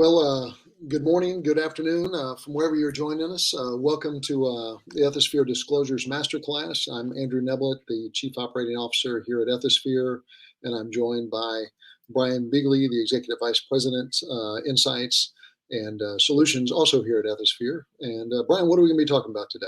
Well, good morning, good afternoon, from wherever you're joining us. Welcome to the Ethisphere Disclosures Masterclass. I'm Andrew Neblett, the Chief Operating Officer here at Ethisphere, and I'm joined by Brian Bigley, the Executive Vice President, Insights and Solutions, also here at Ethisphere. And Brian, what are we going to be talking about today?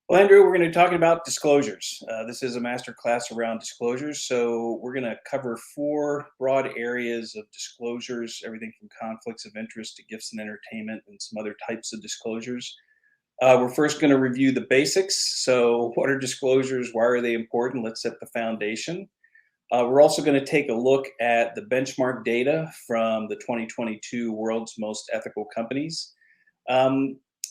Well, Andrew, we're going to be talking about disclosures. This is a master class around disclosures. So we're going to cover four broad areas of disclosures, everything from conflicts of interest to gifts and entertainment and some other types of disclosures. We're first going to review the basics. So what are disclosures? Why are they important? Let's set the foundation. We're also going to take a look at the benchmark data from the 2022 World's Most Ethical Companies.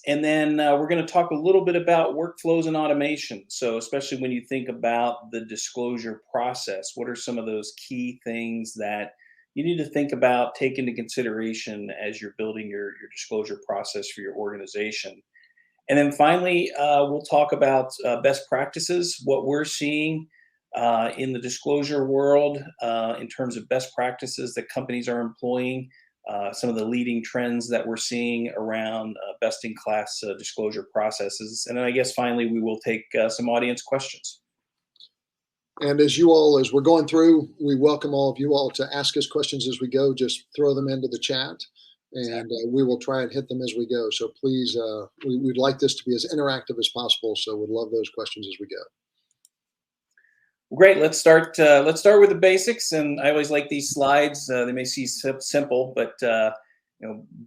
And then we're going to talk a little bit about workflows and automation. So especially when you think about the disclosure process, what are some of those key things that you need to think about, take into consideration as you're building your disclosure process for your organization. And then finally, we'll talk about best practices, what we're seeing in the disclosure world in terms of best practices that companies are employing. Some of the leading trends that we're seeing around best-in-class disclosure processes. And then I guess finally, we will take some audience questions. And as we're going through, we welcome all of you all to ask us questions as we go. Just throw them into the chat, and we will try and hit them as we go. So please, we'd like this to be as interactive as possible, so we'd love those questions as we go. Great. Let's start with the basics. And I always like these slides. They may seem simple, but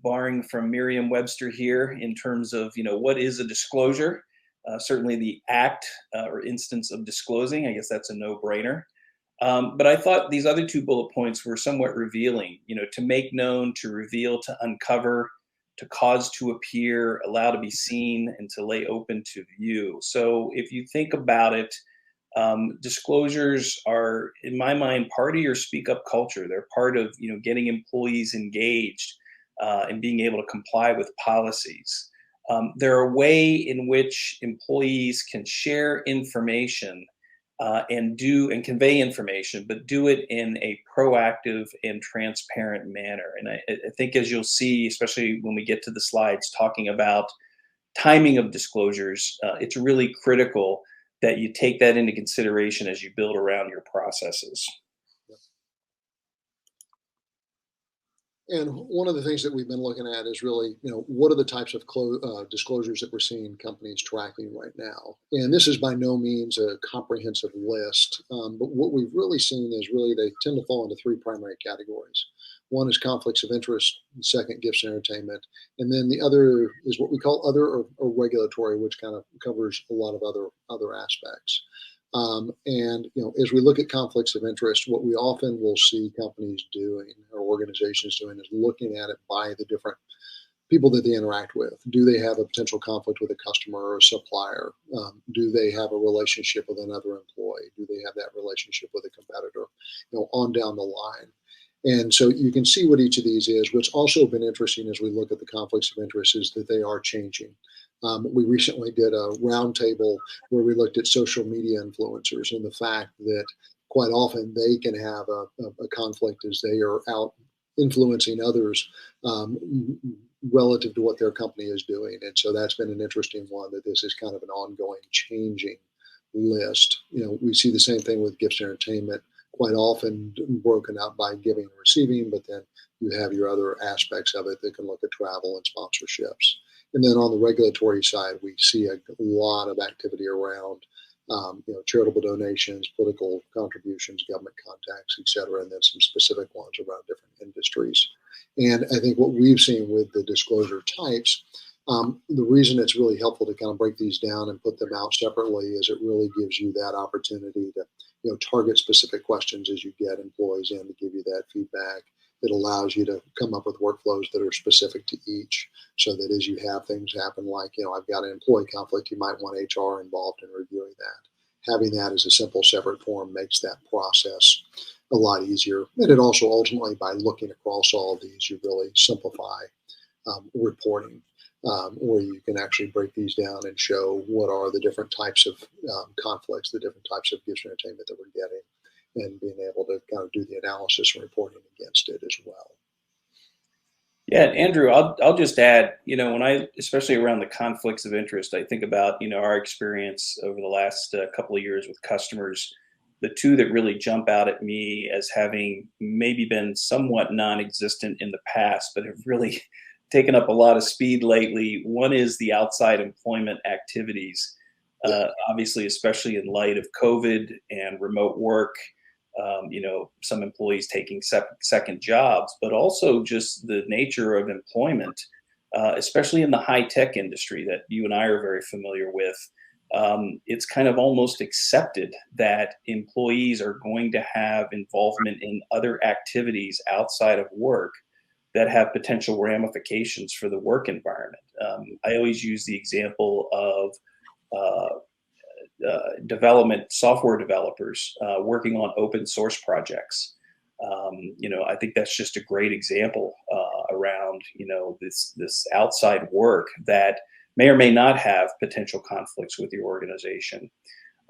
barring from Merriam-Webster here in terms of what is a disclosure, certainly the act or instance of disclosing. I guess that's a no-brainer. But I thought these other two bullet points were somewhat revealing. To make known, to reveal, to uncover, to cause to appear, allow to be seen, and to lay open to view. So if you think about it. Disclosures are, in my mind, part of your speak up culture. They're part of getting employees engaged and being able to comply with policies. They're a way in which employees can share information and convey information, but do it in a proactive and transparent manner. And I think, as you'll see, especially when we get to the slides talking about timing of disclosures, it's really critical that you take that into consideration as you build around your processes. And one of the things that we've been looking at is really, what are the types of disclosures that we're seeing companies tracking right now? And this is by no means a comprehensive list, but what we've really seen is they tend to fall into three primary categories. One is conflicts of interest, the second, gifts and entertainment, and then the other is what we call other or regulatory, which kind of covers a lot of other aspects. And as we look at conflicts of interest, what we often will see companies doing or organizations doing is looking at it by the different people that they interact with. Do they have a potential conflict with a customer or a supplier? Do they have a relationship with another employee? Do they have that relationship with a competitor? On down the line. And so you can see what each of these is. What's also been interesting as we look at the conflicts of interest is that they are changing. We recently did a roundtable where we looked at social media influencers and the fact that quite often they can have a conflict as they are out influencing others relative to what their company is doing. And so that's been an interesting one, that this is kind of an ongoing changing list. We see the same thing with gifts and entertainment, quite often broken out by giving and receiving, but then you have your other aspects of it that can look at travel and sponsorships. And then on the regulatory side, we see a lot of activity around charitable donations, political contributions, government contacts, et cetera, and then some specific ones around different industries. And I think what we've seen with the disclosure types, the reason it's really helpful to kind of break these down and put them out separately is it really gives you that opportunity to target specific questions as you get employees in to give you that feedback. It allows you to come up with workflows that are specific to each, so that as you have things happen, like, I've got an employee conflict, you might want HR involved in reviewing that. Having that as a simple separate form makes that process a lot easier. And it also ultimately, by looking across all of these, you really simplify reporting. Where you can actually break these down and show what are the different types of conflicts, the different types of gifts and entertainment that we're getting, and being able to kind of do the analysis and reporting against it as well. Yeah, Andrew, I'll just add, when I, especially around the conflicts of interest, I think about, our experience over the last couple of years with customers. The two that really jump out at me as having maybe been somewhat non-existent in the past, but have really taken up a lot of speed lately. One is the outside employment activities, Yeah, obviously, especially in light of COVID and remote work, some employees taking second jobs, but also just the nature of employment, especially in the high tech industry that you and I are very familiar with. It's kind of almost accepted that employees are going to have involvement in other activities outside of work that have potential ramifications for the work environment. I always use the example of uh, development software developers working on open source projects. I think that's just a great example around this outside work that may or may not have potential conflicts with your organization.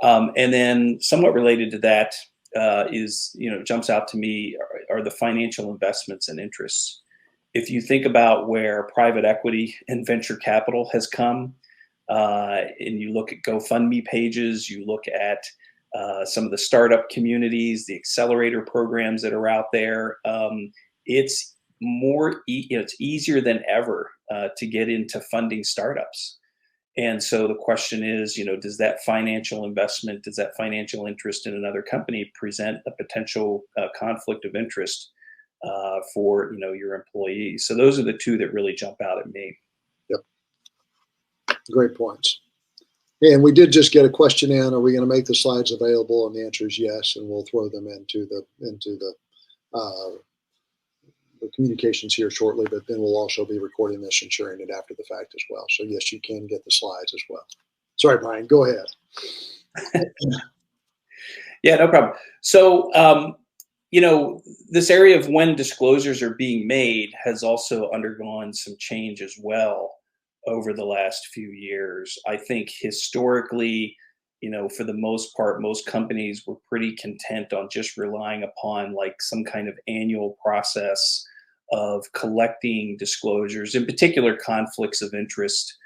And then, somewhat related to that, is jumps out to me are the financial investments and interests. If you think about where private equity and venture capital has come, and you look at GoFundMe pages, you look at some of the startup communities, the accelerator programs that are out there. It's it's easier than ever to get into funding startups. And so the question is, does that financial investment, does that financial interest in another company present a potential conflict of interest for your employees? So those are the two that really jump out at me. yep, great points. And we did just get a question in: are we going to make the slides available? And the answer is yes, and we'll throw them into uh, the communications here shortly. But then we'll also be recording this and sharing it after the fact as well. So yes, you can get the slides as well. Sorry, Brian. Go ahead. Yeah, no problem. So, this area of when disclosures are being made has also undergone some change as well over the last few years. I think historically, for the most part, most companies were pretty content on just relying upon like some kind of annual process of collecting disclosures, in particular conflicts of interest,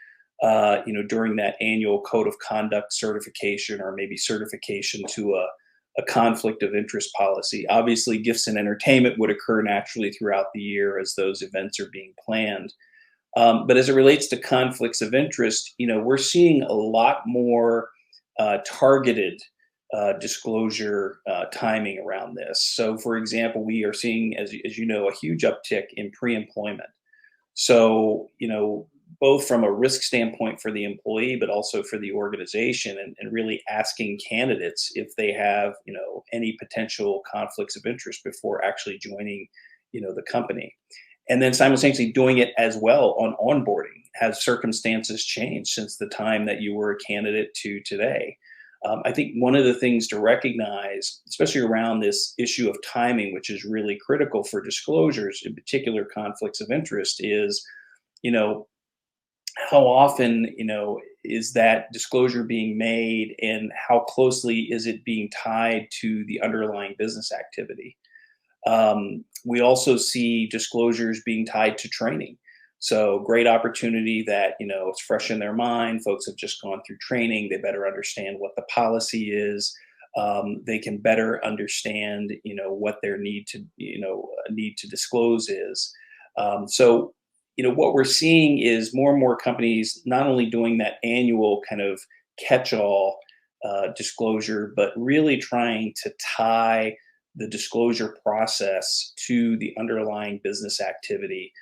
during that annual code of conduct certification or maybe certification to a conflict of interest policy. Obviously, gifts and entertainment would occur naturally throughout the year as those events are being planned. But as it relates to conflicts of interest, we're seeing a lot more targeted disclosure timing around this. So, for example, we are seeing, as you know, a huge uptick in pre-employment. So, both from a risk standpoint for the employee, but also for the organization, and really asking candidates if they have, any potential conflicts of interest before actually joining, the company. And then simultaneously doing it as well on onboarding. Has circumstances changed since the time that you were a candidate to today? I think one of the things to recognize, especially around this issue of timing, which is really critical for disclosures, in particular conflicts of interest, is, you know, how often, is that disclosure being made, and how closely is it being tied to the underlying business activity? We also see disclosures being tied to training. So great opportunity that, it's fresh in their mind. Folks have just gone through training. They better understand what the policy is. They can better understand, what their need to disclose is. So, what we're seeing is more and more companies not only doing that annual kind of catch-all disclosure, but really trying to tie the disclosure process to the underlying business activity,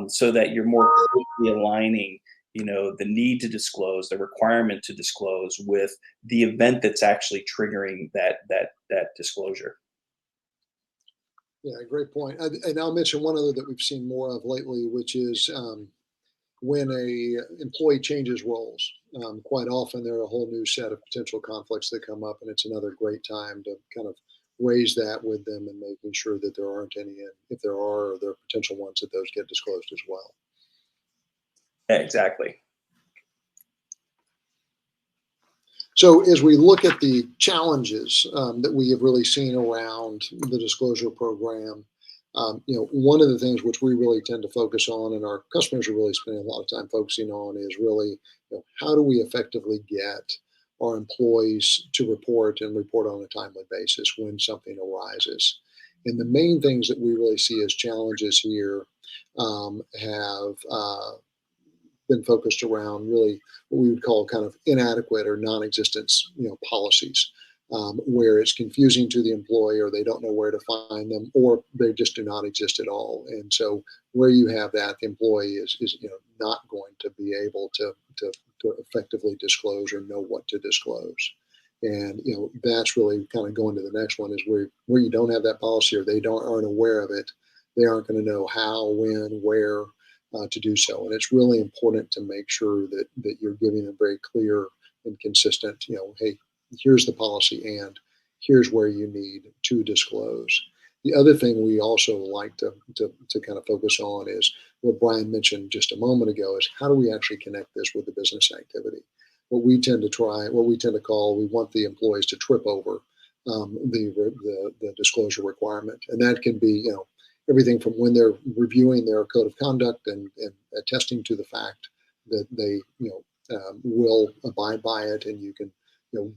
so that you're more closely aligning, the need to disclose, the requirement to disclose with the event that's actually triggering that disclosure. Yeah, great point. And I'll mention one other that we've seen more of lately, which is when a employee changes roles. Quite often, there are a whole new set of potential conflicts that come up, and it's another great time to kind of raise that with them and making sure that there aren't any. And if there are, there are potential ones that those get disclosed as well. Yeah, exactly. So, as we look at the challenges that we have really seen around the disclosure program, One of the things which we really tend to focus on, and our customers are really spending a lot of time focusing on, is really, how do we effectively get our employees to report on a timely basis when something arises. And the main things that we really see as challenges here have been focused around really what we would call kind of inadequate or non-existent, policies, where it's confusing to the employee, or they don't know where to find them, or they just do not exist at all. And so, where you have that, the employee is not going to be able to effectively disclose or know what to disclose. And that's really kind of going to the next one, is where you don't have that policy, or they aren't aware of it. They aren't going to know how, when, where, to do so. And it's really important to make sure that you're giving them very clear and consistent, hey, here's the policy, and here's where you need to disclose. The other thing we also like to kind of focus on is what Brian mentioned just a moment ago, is how do we actually connect this with the business activity? What we tend to call, we want the employees to trip over the disclosure requirement. And that can be, everything from when they're reviewing their code of conduct and attesting to the fact that they will abide by it, and you can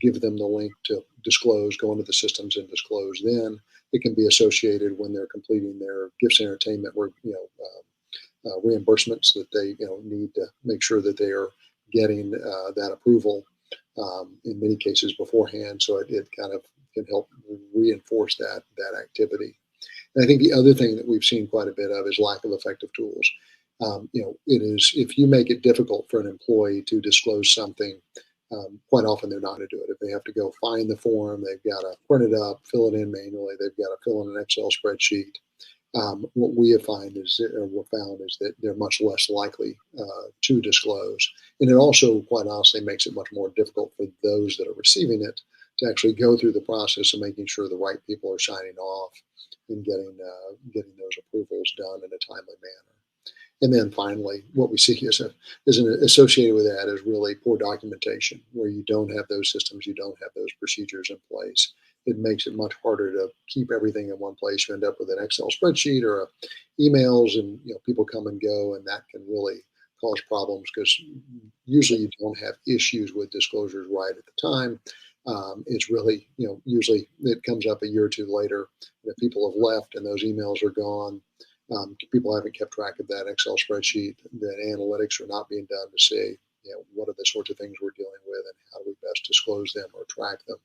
give them the link to disclose, go into the systems and disclose. Then it can be associated when they're completing their gifts and entertainment reimbursements, that they need to make sure that they are getting that approval in many cases beforehand, so it kind of can help reinforce that activity. And I think the other thing that we've seen quite a bit of is lack of effective tools. It is, if you make it difficult for an employee to disclose something, quite often they're not going to do it. If they have to go find the form, they've got to print it up, fill it in manually, they've got to fill in an Excel spreadsheet. What we have found is that they're much less likely to disclose. And it also, quite honestly, makes it much more difficult for those that are receiving it to actually go through the process of making sure the right people are signing off and getting those approvals done in a timely manner. And then finally, what we see associated with that is really poor documentation, where you don't have those systems, you don't have those procedures in place. It makes it much harder to keep everything in one place. You end up with an Excel spreadsheet or emails, and people come and go, and that can really cause problems, because usually you don't have issues with disclosures right at the time. It's really, usually it comes up a year or two later that people have left and those emails are gone. People haven't kept track of that Excel spreadsheet. Then analytics are not being done to say, what are the sorts of things we're dealing with, and how do we best disclose them or track them.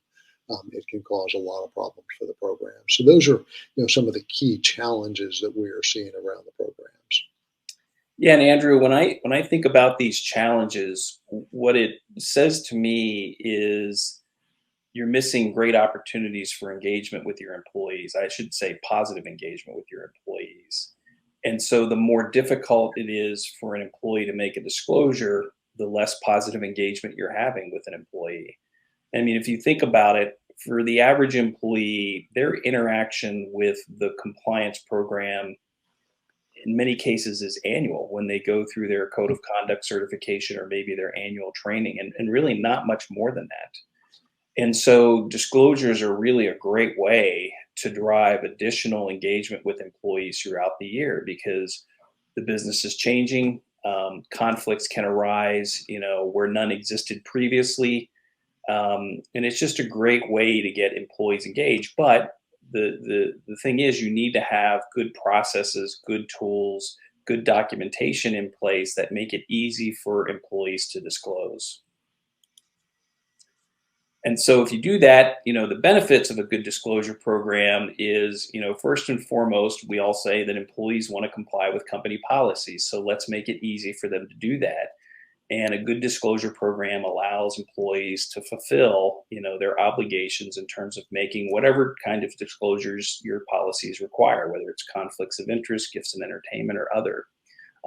It can cause a lot of problems for the program. So those are, some of the key challenges that we are seeing around the programs. Yeah, and Andrew, when I think about these challenges, what it says to me is you're missing great opportunities for engagement with your employees. I should say positive engagement with your employees. And so the more difficult it is for an employee to make a disclosure, the less positive engagement you're having with an employee. I mean, if you think about it, for the average employee, their interaction with the compliance program in many cases is annual, when they go through their code of conduct certification or maybe their annual training, and really not much more than that. And so disclosures are really a great way to drive additional engagement with employees throughout the year, because the business is changing. Conflicts can arise, where none existed previously. And it's just a great way to get employees engaged. But the thing is, you need to have good processes, good tools, good documentation in place that make it easy for employees to disclose. And so if you do that, the benefits of a good disclosure program is, first and foremost, we all say that employees want to comply with company policies. So let's make it easy for them to do that. And a good disclosure program allows employees to fulfill, their obligations in terms of making whatever kind of disclosures your policies require, whether it's conflicts of interest, gifts and entertainment, or other.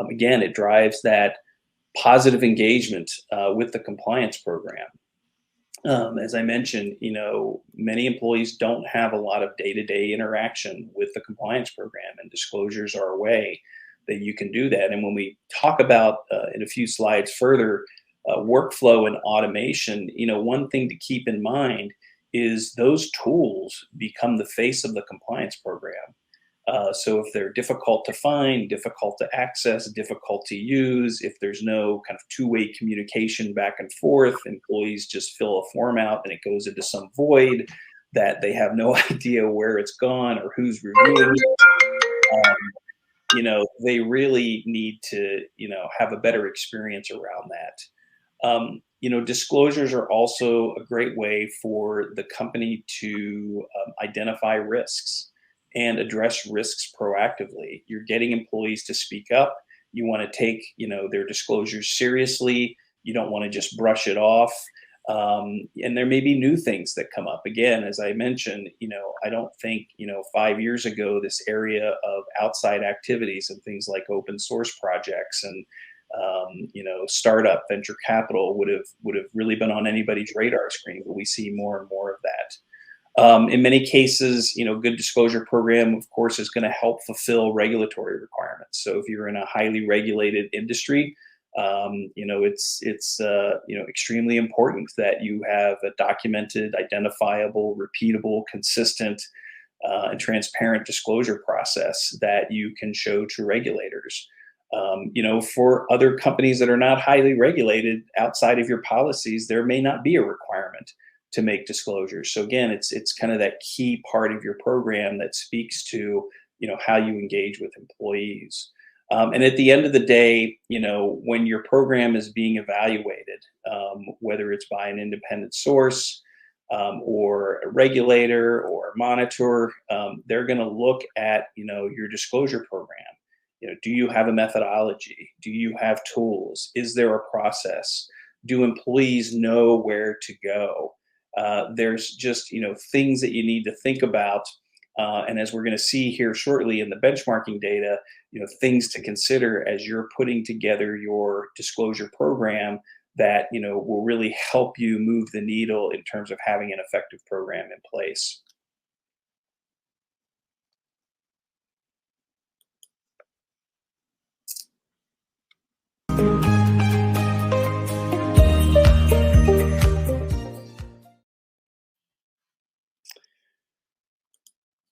Again, it drives that positive engagement with the compliance program. As I mentioned, many employees don't have a lot of day-to-day interaction with the compliance program, and disclosures are a way that you can do that. And when we talk about in a few slides further, workflow and automation, one thing to keep in mind is those tools become the face of the compliance program. So if they're difficult to find, difficult to access, difficult to use, if there's no kind of two-way communication back and forth, employees just fill a form out and it goes into some void that they have no idea where it's gone or who's reviewing it. They really need to, have a better experience around that. Disclosures are also a great way for the company to identify risks and address risks proactively. You're getting employees to speak up. You want to take, their disclosures seriously. You don't want to just brush it off. And there may be new things that come up. Again, as I mentioned, I don't think, 5 years ago, this area of outside activities and things like open source projects and startup venture capital would have really been on anybody's radar screen, but we see more and more of that. In many cases, good disclosure program, of course, is going to help fulfill regulatory requirements. So if you're in a highly regulated industry, it's extremely important that you have a documented, identifiable, repeatable, consistent, and transparent disclosure process that you can show to regulators. For other companies that are not highly regulated outside of your policies, there may not be a requirement to make disclosures. So again, it's kind of that key part of your program that speaks to, how you engage with employees. And at the end of the day, when your program is being evaluated, whether it's by an independent source or a regulator or a monitor, they're going to look at, your disclosure program. Do you have a methodology? Do you have tools? Is there a process? Do employees know where to go? There's just, things that you need to think about. And as we're going to see here shortly in the benchmarking data, things to consider as you're putting together your disclosure program that, will really help you move the needle in terms of having an effective program in place.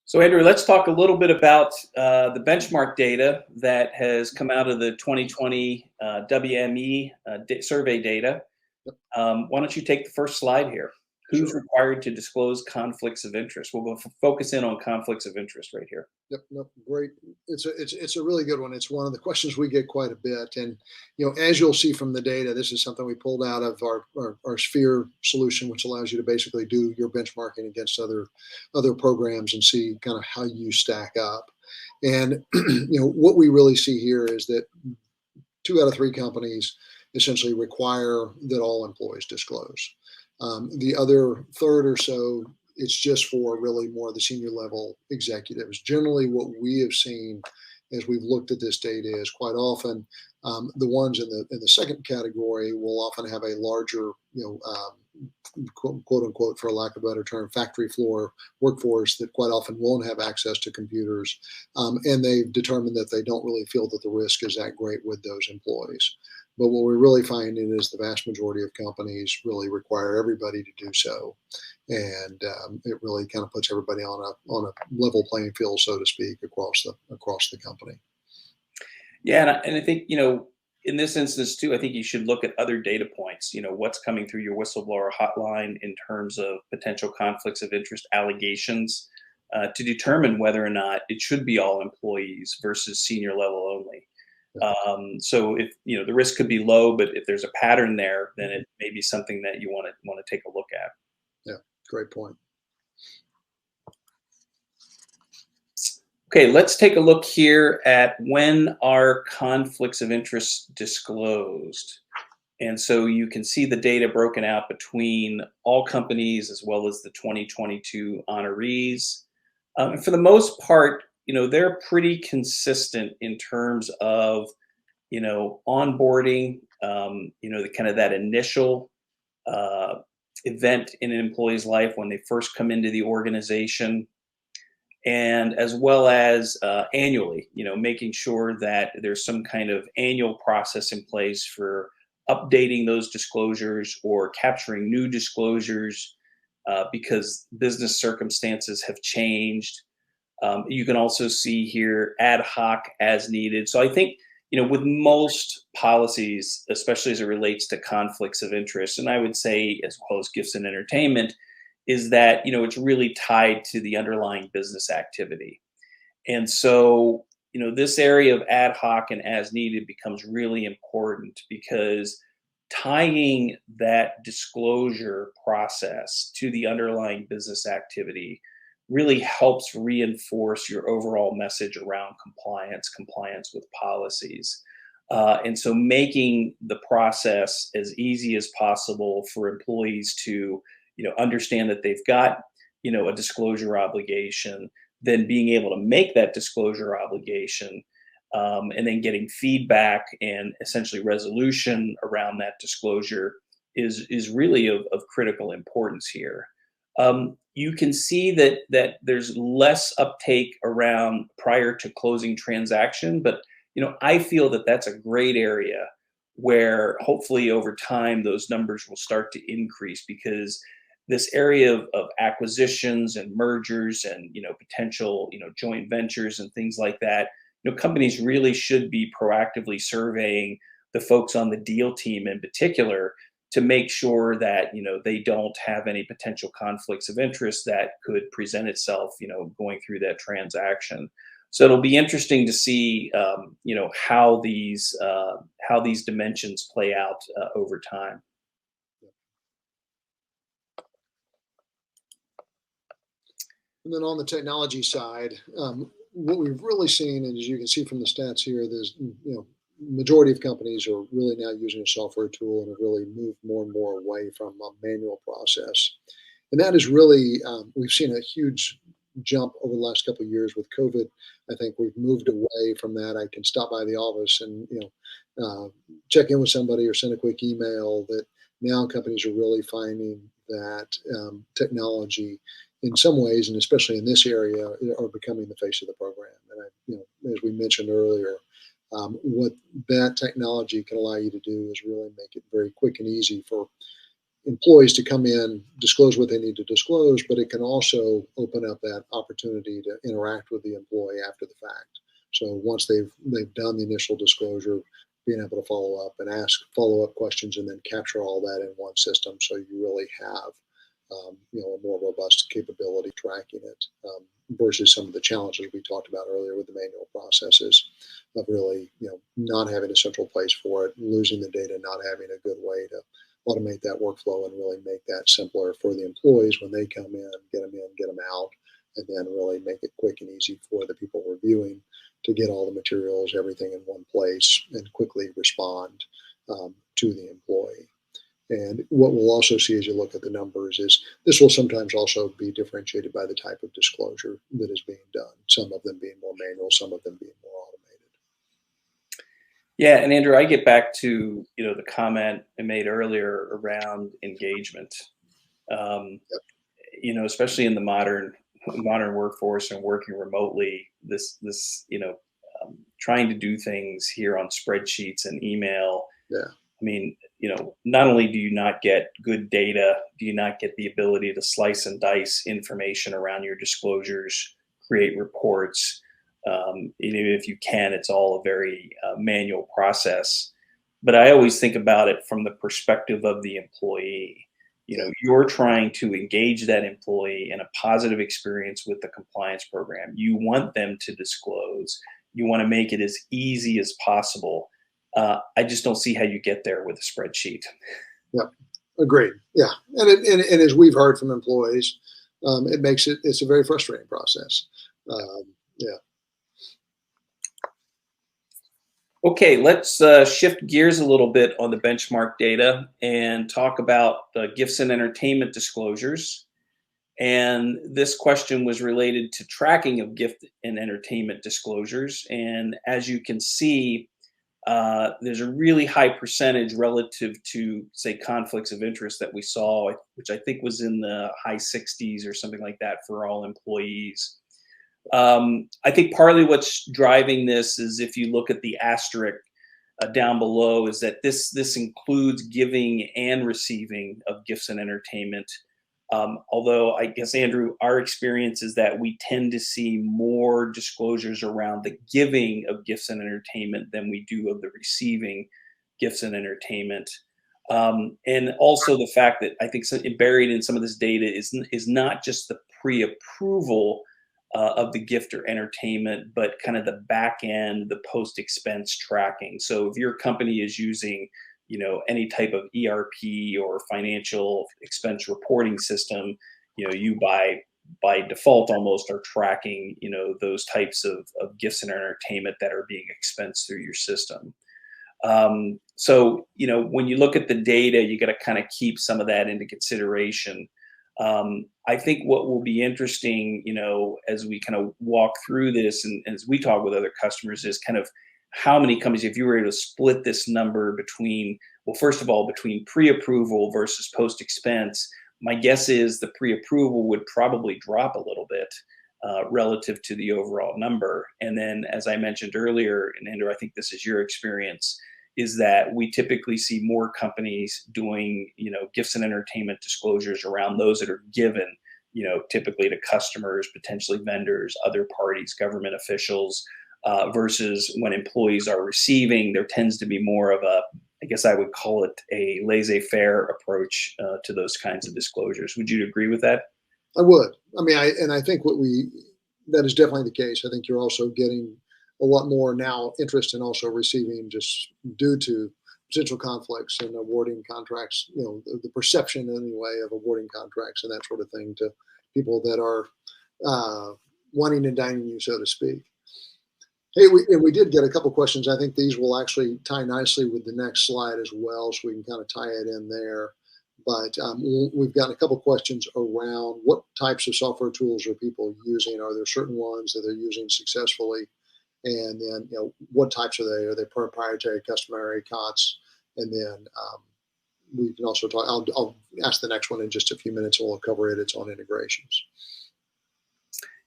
So Andrew, let's talk a little bit about the benchmark data that has come out of the 2020 WME survey data. Why don't you take the first slide here? Who's Sure. required to disclose conflicts of interest? We'll go focus in on conflicts of interest right here. Yep, great. It's a really good one. It's one of the questions we get quite a bit, and as you'll see from the data, this is something we pulled out of our Sphere solution, which allows you to basically do your benchmarking against other programs and see kind of how you stack up. And what we really see here is that 2 out of 3 companies essentially require that all employees disclose. The other third or so, it's just for really more of the senior level executives. Generally, what we have seen as we've looked at this data is quite often the ones in the second category will often have a larger, quote unquote, for lack of a better term, factory floor workforce that quite often won't have access to computers, and they've determined that they don't really feel that the risk is that great with those employees. But what we're really finding is the vast majority of companies really require everybody to do so, and it really kind of puts everybody on a level playing field, so to speak, across the company. Yeah, and I think in this instance too, I think you should look at other data points. What's coming through your whistleblower hotline in terms of potential conflicts of interest allegations to determine whether or not it should be all employees versus senior level only. So if the risk could be low, but if there's a pattern there, then it may be something that you want to take a look at. Yeah, great point. Okay, let's take a look here at when are conflicts of interest disclosed. And so you can see the data broken out between all companies as well as the 2022 honorees. And for the most part, they're pretty consistent in terms of, onboarding, the kind of that initial event in an employee's life when they first come into the organization, and as well as annually, making sure that there's some kind of annual process in place for updating those disclosures or capturing new disclosures because business circumstances have changed. You can also see here ad hoc as needed. So I think, with most policies, especially as it relates to conflicts of interest, and I would say as well as gifts and entertainment, is that, it's really tied to the underlying business activity. And so, this area of ad hoc and as needed becomes really important because tying that disclosure process to the underlying business activity really helps reinforce your overall message around compliance with policies. And so making the process as easy as possible for employees to, understand that they've got, a disclosure obligation, then being able to make that disclosure obligation, and then getting feedback and essentially resolution around that disclosure is really of critical importance here. You can see that there's less uptake around prior to closing transaction, but I feel that that's a great area where hopefully over time those numbers will start to increase, because this area of acquisitions and mergers and potential joint ventures and things like that, companies really should be proactively surveying the folks on the deal team in particular to make sure that they don't have any potential conflicts of interest that could present itself going through that transaction. So it'll be interesting to see how these dimensions play out over time. And then on the technology side, what we've really seen, and as you can see from the stats here, there's majority of companies are really now using a software tool and have really moved more and more away from a manual process. And that is really, we've seen a huge jump over the last couple of years with COVID. I think we've moved away from that. I can stop by the office and check in with somebody or send a quick email. That now companies are really finding that technology, in some ways, and especially in this area, are becoming the face of the program. And as we mentioned earlier, what that technology can allow you to do is really make it very quick and easy for employees to come in, disclose what they need to disclose, but it can also open up that opportunity to interact with the employee after the fact. So once they've done the initial disclosure, being able to follow up and ask follow-up questions and then capture all that in one system, so you really have a more robust capability tracking it, versus some of the challenges we talked about earlier with the manual processes of really not having a central place for it, losing the data, not having a good way to automate that workflow and really make that simpler for the employees when they come in, get them out, and then really make it quick and easy for the people reviewing to get all the materials, everything in one place, and quickly respond to the employee. And what we'll also see as you look at the numbers is this will sometimes also be differentiated by the type of disclosure that is being done, some of them being more manual, some of them being more automated. Yeah, and Andrew, I get back to the comment I made earlier around engagement. Um, Especially in the modern workforce and working remotely, this trying to do things here on spreadsheets and email. Yeah. I mean, not only do you not get good data, do you not get the ability to slice and dice information around your disclosures, create reports. Even if you can, it's all a very manual process. But I always think about it from the perspective of the employee. You're trying to engage that employee in a positive experience with the compliance program. You want them to disclose. You want to make it as easy as possible. I just don't see how you get there with a spreadsheet. Yeah, agreed. Yeah, and as we've heard from employees, it's a very frustrating process. Yeah. Okay, let's shift gears a little bit on the benchmark data and talk about the gifts and entertainment disclosures. And this question was related to tracking of gift and entertainment disclosures. And as you can see, there's a really high percentage relative to, say, conflicts of interest that we saw, which I think was in the high 60s or something like that for all employees. I think partly what's driving this is, if you look at the asterisk down below, is that this includes giving and receiving of gifts and entertainment. Although I guess, Andrew, our experience is that we tend to see more disclosures around the giving of gifts and entertainment than we do of the receiving gifts and entertainment. And also the fact that I think buried in some of this data is not just the pre-approval of the gift or entertainment, but kind of the back end, the post expense tracking. So if your company is using, any type of ERP or financial expense reporting system, you by default almost are tracking, those types of gifts and entertainment that are being expensed through your system. So, when you look at the data, you got to kind of keep some of that into consideration. I think what will be interesting, as we kind of walk through this and as we talk with other customers is kind of how many companies, if you were able to split this number between, well, first of all, between pre-approval versus post-expense, my guess is the pre-approval would probably drop a little bit relative to the overall number. And then, as I mentioned earlier, and Andrew, I think this is your experience, is that we typically see more companies doing, gifts and entertainment disclosures around those that are given, typically to customers, potentially vendors, other parties, government officials, versus when employees are receiving. There tends to be more of a, I guess I would call it a laissez-faire approach to those kinds of disclosures. Would you agree with that? I would. I mean, I think that is definitely the case. I think you're also getting a lot more now interest in also receiving just due to potential conflicts and awarding contracts, the perception anyway of awarding contracts and that sort of thing to people that are wanting to dine you, so to speak. Hey, we did get a couple questions. I think these will actually tie nicely with the next slide as well, so we can kind of tie it in there. But we've got a couple questions around what types of software tools are people using? Are there certain ones that they're using successfully? And then, what types are they? Are they proprietary, customary, COTS? And then we can also talk. I'll ask the next one in just a few minutes, and we'll cover it. It's on integrations.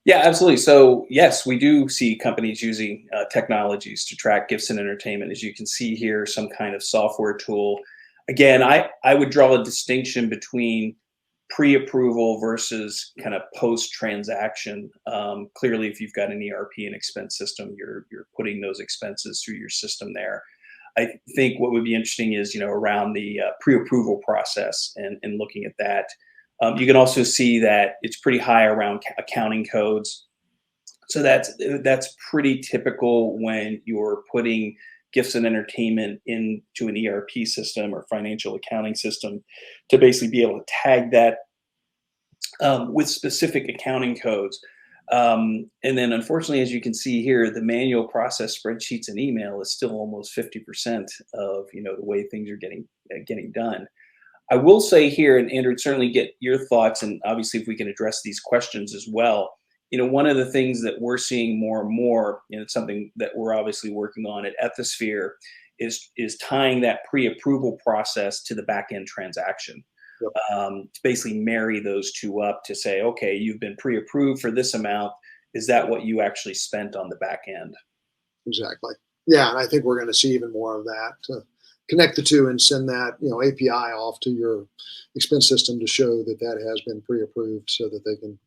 Yeah, absolutely. So yes, we do see companies using technologies to track gifts and entertainment. As you can see here, some kind of software tool. Again, I would draw a distinction between pre-approval versus kind of post-transaction. Clearly, if you've got an ERP and expense system, you're putting those expenses through your system there. I think what would be interesting is, around the pre-approval process and looking at that. You can also see that it's pretty high around accounting codes. So that's pretty typical when you're putting gifts and entertainment into an ERP system or financial accounting system, to basically be able to tag that with specific accounting codes. And then, unfortunately, as you can see here, the manual process, spreadsheets and email, is still almost 50% of the way things are getting done. I will say here, and Andrew, certainly get your thoughts, and obviously if we can address these questions as well. One of the things that we're seeing more and more, it's something that we're obviously working on at Ethisphere, is tying that pre-approval process to the back-end transaction. Yep. To basically marry those two up to say, okay, you've been pre-approved for this amount. Is that what you actually spent on the back end? Exactly. Yeah, and I think we're going to see even more of that. To connect the two and send that API off to your expense system to show that that has been pre-approved, so that they can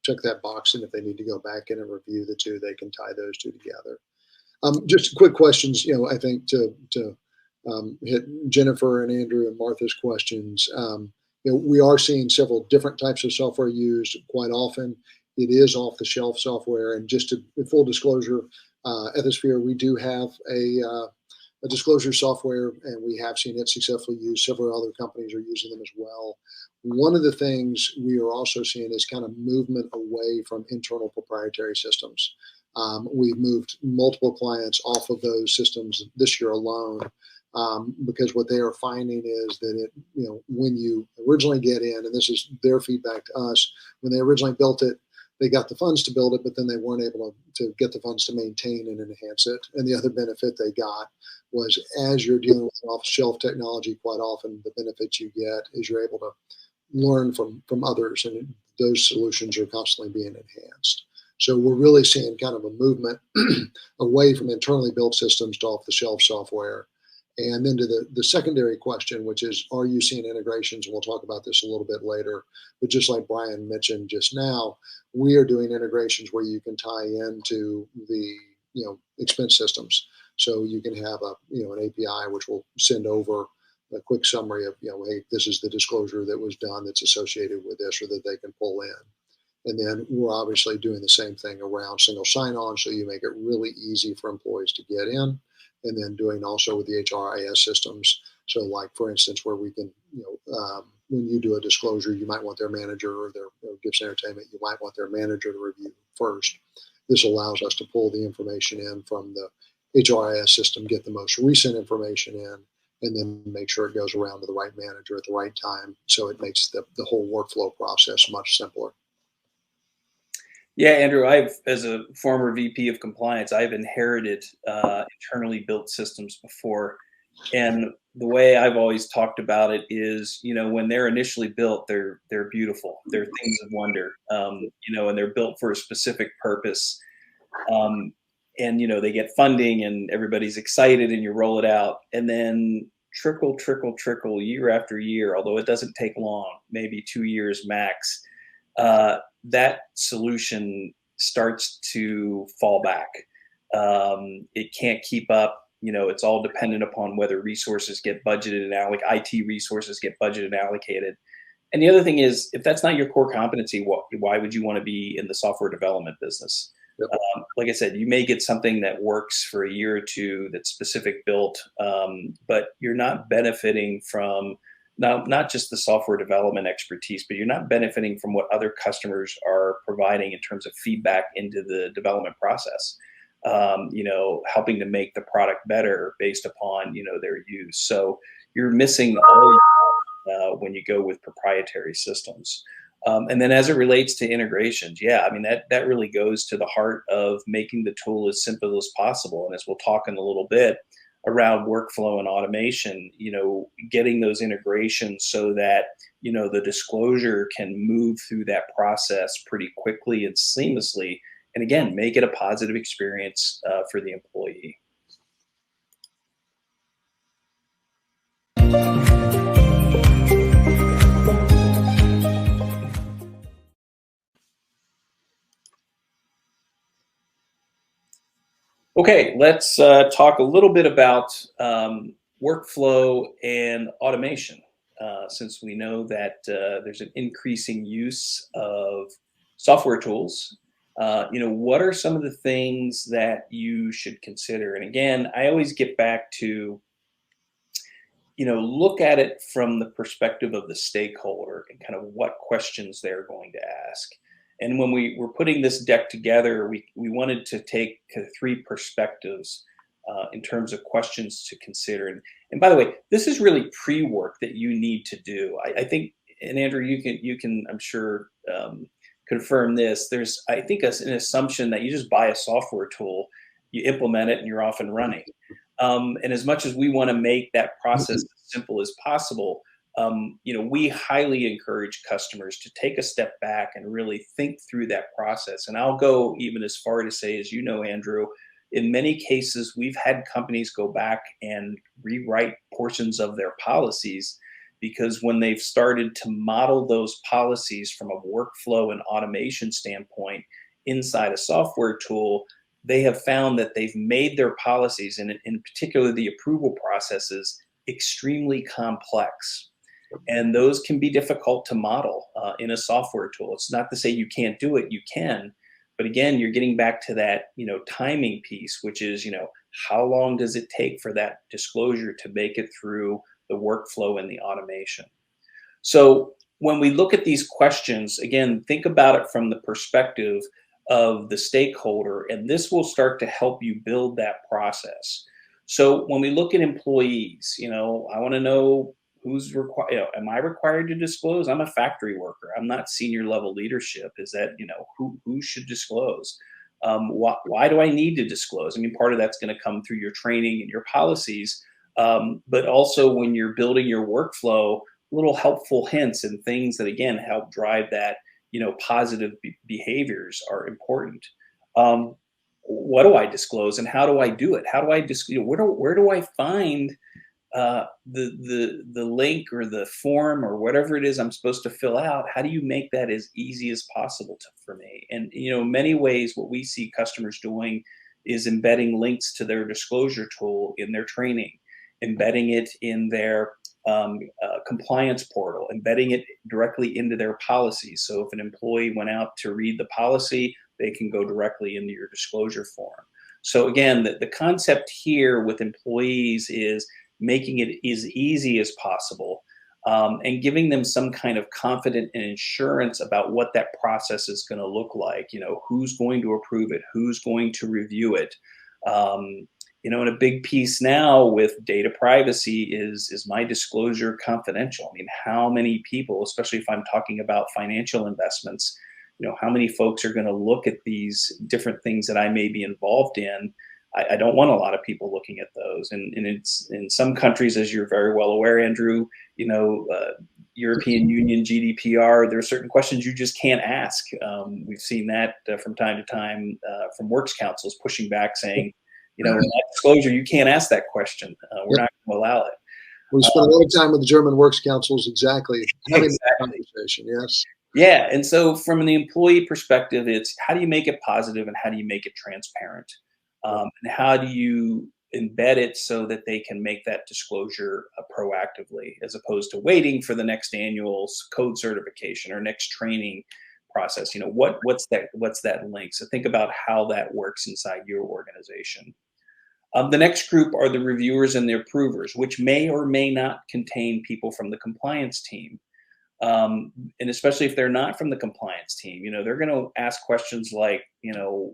check that box, and if they need to go back in and review the two, they can tie those two together. Just quick questions, I think to hit Jennifer and Andrew and Martha's questions. We are seeing several different types of software used quite often. It is off-the-shelf software, and just to full disclosure, Ethisphere, we do have a disclosure software, and we have seen it successfully used. Several other companies are using them as well. One of the things we are also seeing is kind of movement away from internal proprietary systems. We've moved multiple clients off of those systems this year alone, because what they are finding is that when you originally get in, and this is their feedback to us, when they originally built it, they got the funds to build it, but then they weren't able to get the funds to maintain and enhance it. And the other benefit they got was, as you're dealing with off-the-shelf technology, quite often the benefits you get is you're able to learn from others, and those solutions are constantly being enhanced. So we're really seeing kind of a movement away from internally built systems to off-the-shelf software. And then to the secondary question, which is, are you seeing integrations? And we'll talk about this a little bit later. But just like Brian mentioned just now, we are doing integrations where you can tie into the expense systems. So you can have an API which will send over a quick summary of hey, this is the disclosure that was done that's associated with this, or that they can pull in. And then we're obviously doing the same thing around single sign-on, so you make it really easy for employees to get in. And then doing also with the HRIS systems. So, like for instance, where we can, when you do a disclosure, you might want their manager or their Gibson Entertainment, you might want their manager to review first. This allows us to pull the information in from the HRIS system, get the most recent information in, and then make sure it goes around to the right manager at the right time. So it makes the whole workflow process much simpler. Yeah, Andrew, as a former VP of compliance, I've inherited internally built systems before. And the way I've always talked about it is, when they're initially built, they're beautiful. They're things of wonder, and they're built for a specific purpose. And, they get funding and everybody's excited and you roll it out. And then trickle, trickle, trickle year after year, although it doesn't take long, maybe 2 years max, that solution starts to fall back. It can't keep up. It's all dependent upon whether resources get budgeted and IT resources get budgeted and allocated. And the other thing is, if that's not your core competency, why would you want to be in the software development business? Yep. Like I said, you may get something that works for a year or two that's specific built, but you're not benefiting from not just the software development expertise, but you're not benefiting from what other customers are providing in terms of feedback into the development process. Helping to make the product better based upon their use. So you're missing all when you go with proprietary systems. And then as it relates to integrations, yeah, I mean, that really goes to the heart of making the tool as simple as possible. And as we'll talk in a little bit around workflow and automation, getting those integrations so that, the disclosure can move through that process pretty quickly and seamlessly. And again, make it a positive experience for the employee. Okay, let's talk a little bit about workflow and automation, since we know that there's an increasing use of software tools. What are some of the things that you should consider? And again, I always get back to, look at it from the perspective of the stakeholder and kind of what questions they're going to ask. And when we were putting this deck together, we wanted to take three perspectives in terms of questions to consider. And by the way, this is really pre-work that you need to do. I think, and Andrew, you can I'm sure confirm this. There's, I think, an assumption that you just buy a software tool, you implement it, and you're off and running. And as much as we want to make that process as simple as possible, we highly encourage customers to take a step back and really think through that process. And I'll go even as far to say, as Andrew, in many cases, we've had companies go back and rewrite portions of their policies because when they've started to model those policies from a workflow and automation standpoint inside a software tool, they have found that they've made their policies, and in particular the approval processes, extremely complex. And those can be difficult to model in a software tool. It's not to say you can't do it, you can. But again, you're getting back to that, timing piece, which is, how long does it take for that disclosure to make it through the workflow and the automation? So when we look at these questions, again, think about it from the perspective of the stakeholder, and this will start to help you build that process. So when we look at employees, I want to know who's required. Am I required to disclose? I'm a factory worker. I'm not senior level leadership. Is that, who should disclose? Why do I need to disclose? I mean, part of that's going to come through your training and your policies, but also when you're building your workflow, little helpful hints and things that, again, help drive that, positive behaviors are important. What do I disclose and how do I do it? How do I where do I find the link or the form or whatever it is I'm supposed to fill out, how do you make that as easy as possible for me? And in many ways, what we see customers doing is embedding links to their disclosure tool in their training, embedding it in their compliance portal, embedding it directly into their policies. So if an employee went out to read the policy, they can go directly into your disclosure form. So again, the concept here with employees is making it as easy as possible, and giving them some kind of confidence and insurance about what that process is going to look like. Who's going to approve it, who's going to review it. And a big piece now with data privacy is my disclosure confidential. I mean, how many people, especially if I'm talking about financial investments, how many folks are going to look at these different things that I may be involved in? I don't want a lot of people looking at those. And it's in some countries, as you're very well aware, Andrew, European Union GDPR, there are certain questions you just can't ask. We've seen that from time to time from works councils pushing back saying, in that disclosure, you can't ask that question. We're not going to allow it. We spent a lot of time with the German works councils exactly having that Exactly. conversation. Yes. Yeah. And so from the employee perspective, it's how do you make it positive and how do you make it transparent? And how do you embed it so that they can make that disclosure proactively, as opposed to waiting for the next annual code certification or next training process? What's that link? So think about how that works inside your organization. The next group are the reviewers and the approvers, which may or may not contain people from the compliance team. And especially if they're not from the compliance team, they're going to ask questions like,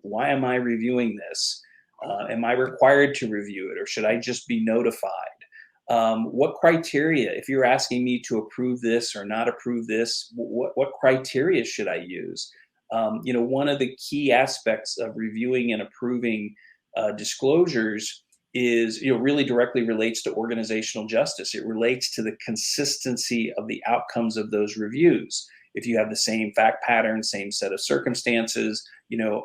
why am I reviewing this? Am I required to review it, or should I just be notified? What criteria, if you're asking me to approve this or not approve this, what criteria should I use? One of the key aspects of reviewing and approving disclosures is, really directly relates to organizational justice. It relates to the consistency of the outcomes of those reviews. If you have the same fact pattern, same set of circumstances,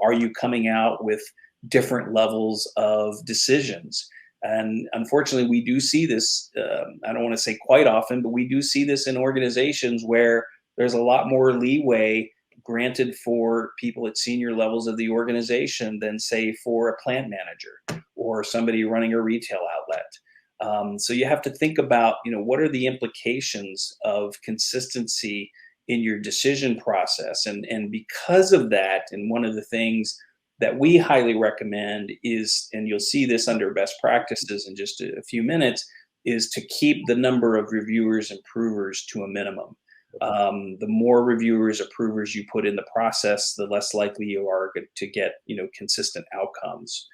are you coming out with different levels of decisions? And unfortunately, we do see this, I don't want to say quite often, but we do see this in organizations where there's a lot more leeway granted for people at senior levels of the organization than, say, for a plant manager or somebody running a retail outlet. So you have to think about, what are the implications of consistency in your decision process? And because of that, and one of the things that we highly recommend is, and you'll see this under best practices in just a few minutes, is to keep the number of reviewers and approvers to a minimum. The more reviewers, approvers you put in the process, the less likely you are to get, consistent outcomes.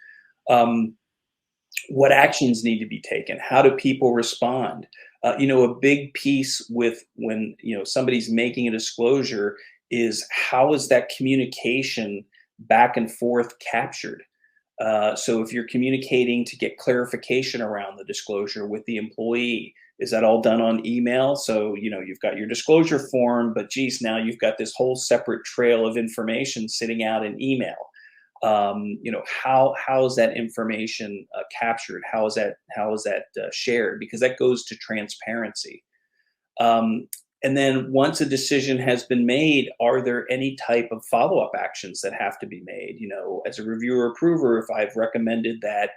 What actions need to be taken? How do people respond? A big piece with when, somebody's making a disclosure is, how is that communication back and forth captured? So if you're communicating to get clarification around the disclosure with the employee, is that all done on email? So, you've got your disclosure form, but geez, now you've got this whole separate trail of information sitting out in email. How is that information captured? How is that shared? Because that goes to transparency. And then once a decision has been made, are there any type of follow-up actions that have to be made? As a reviewer approver, if I've recommended that,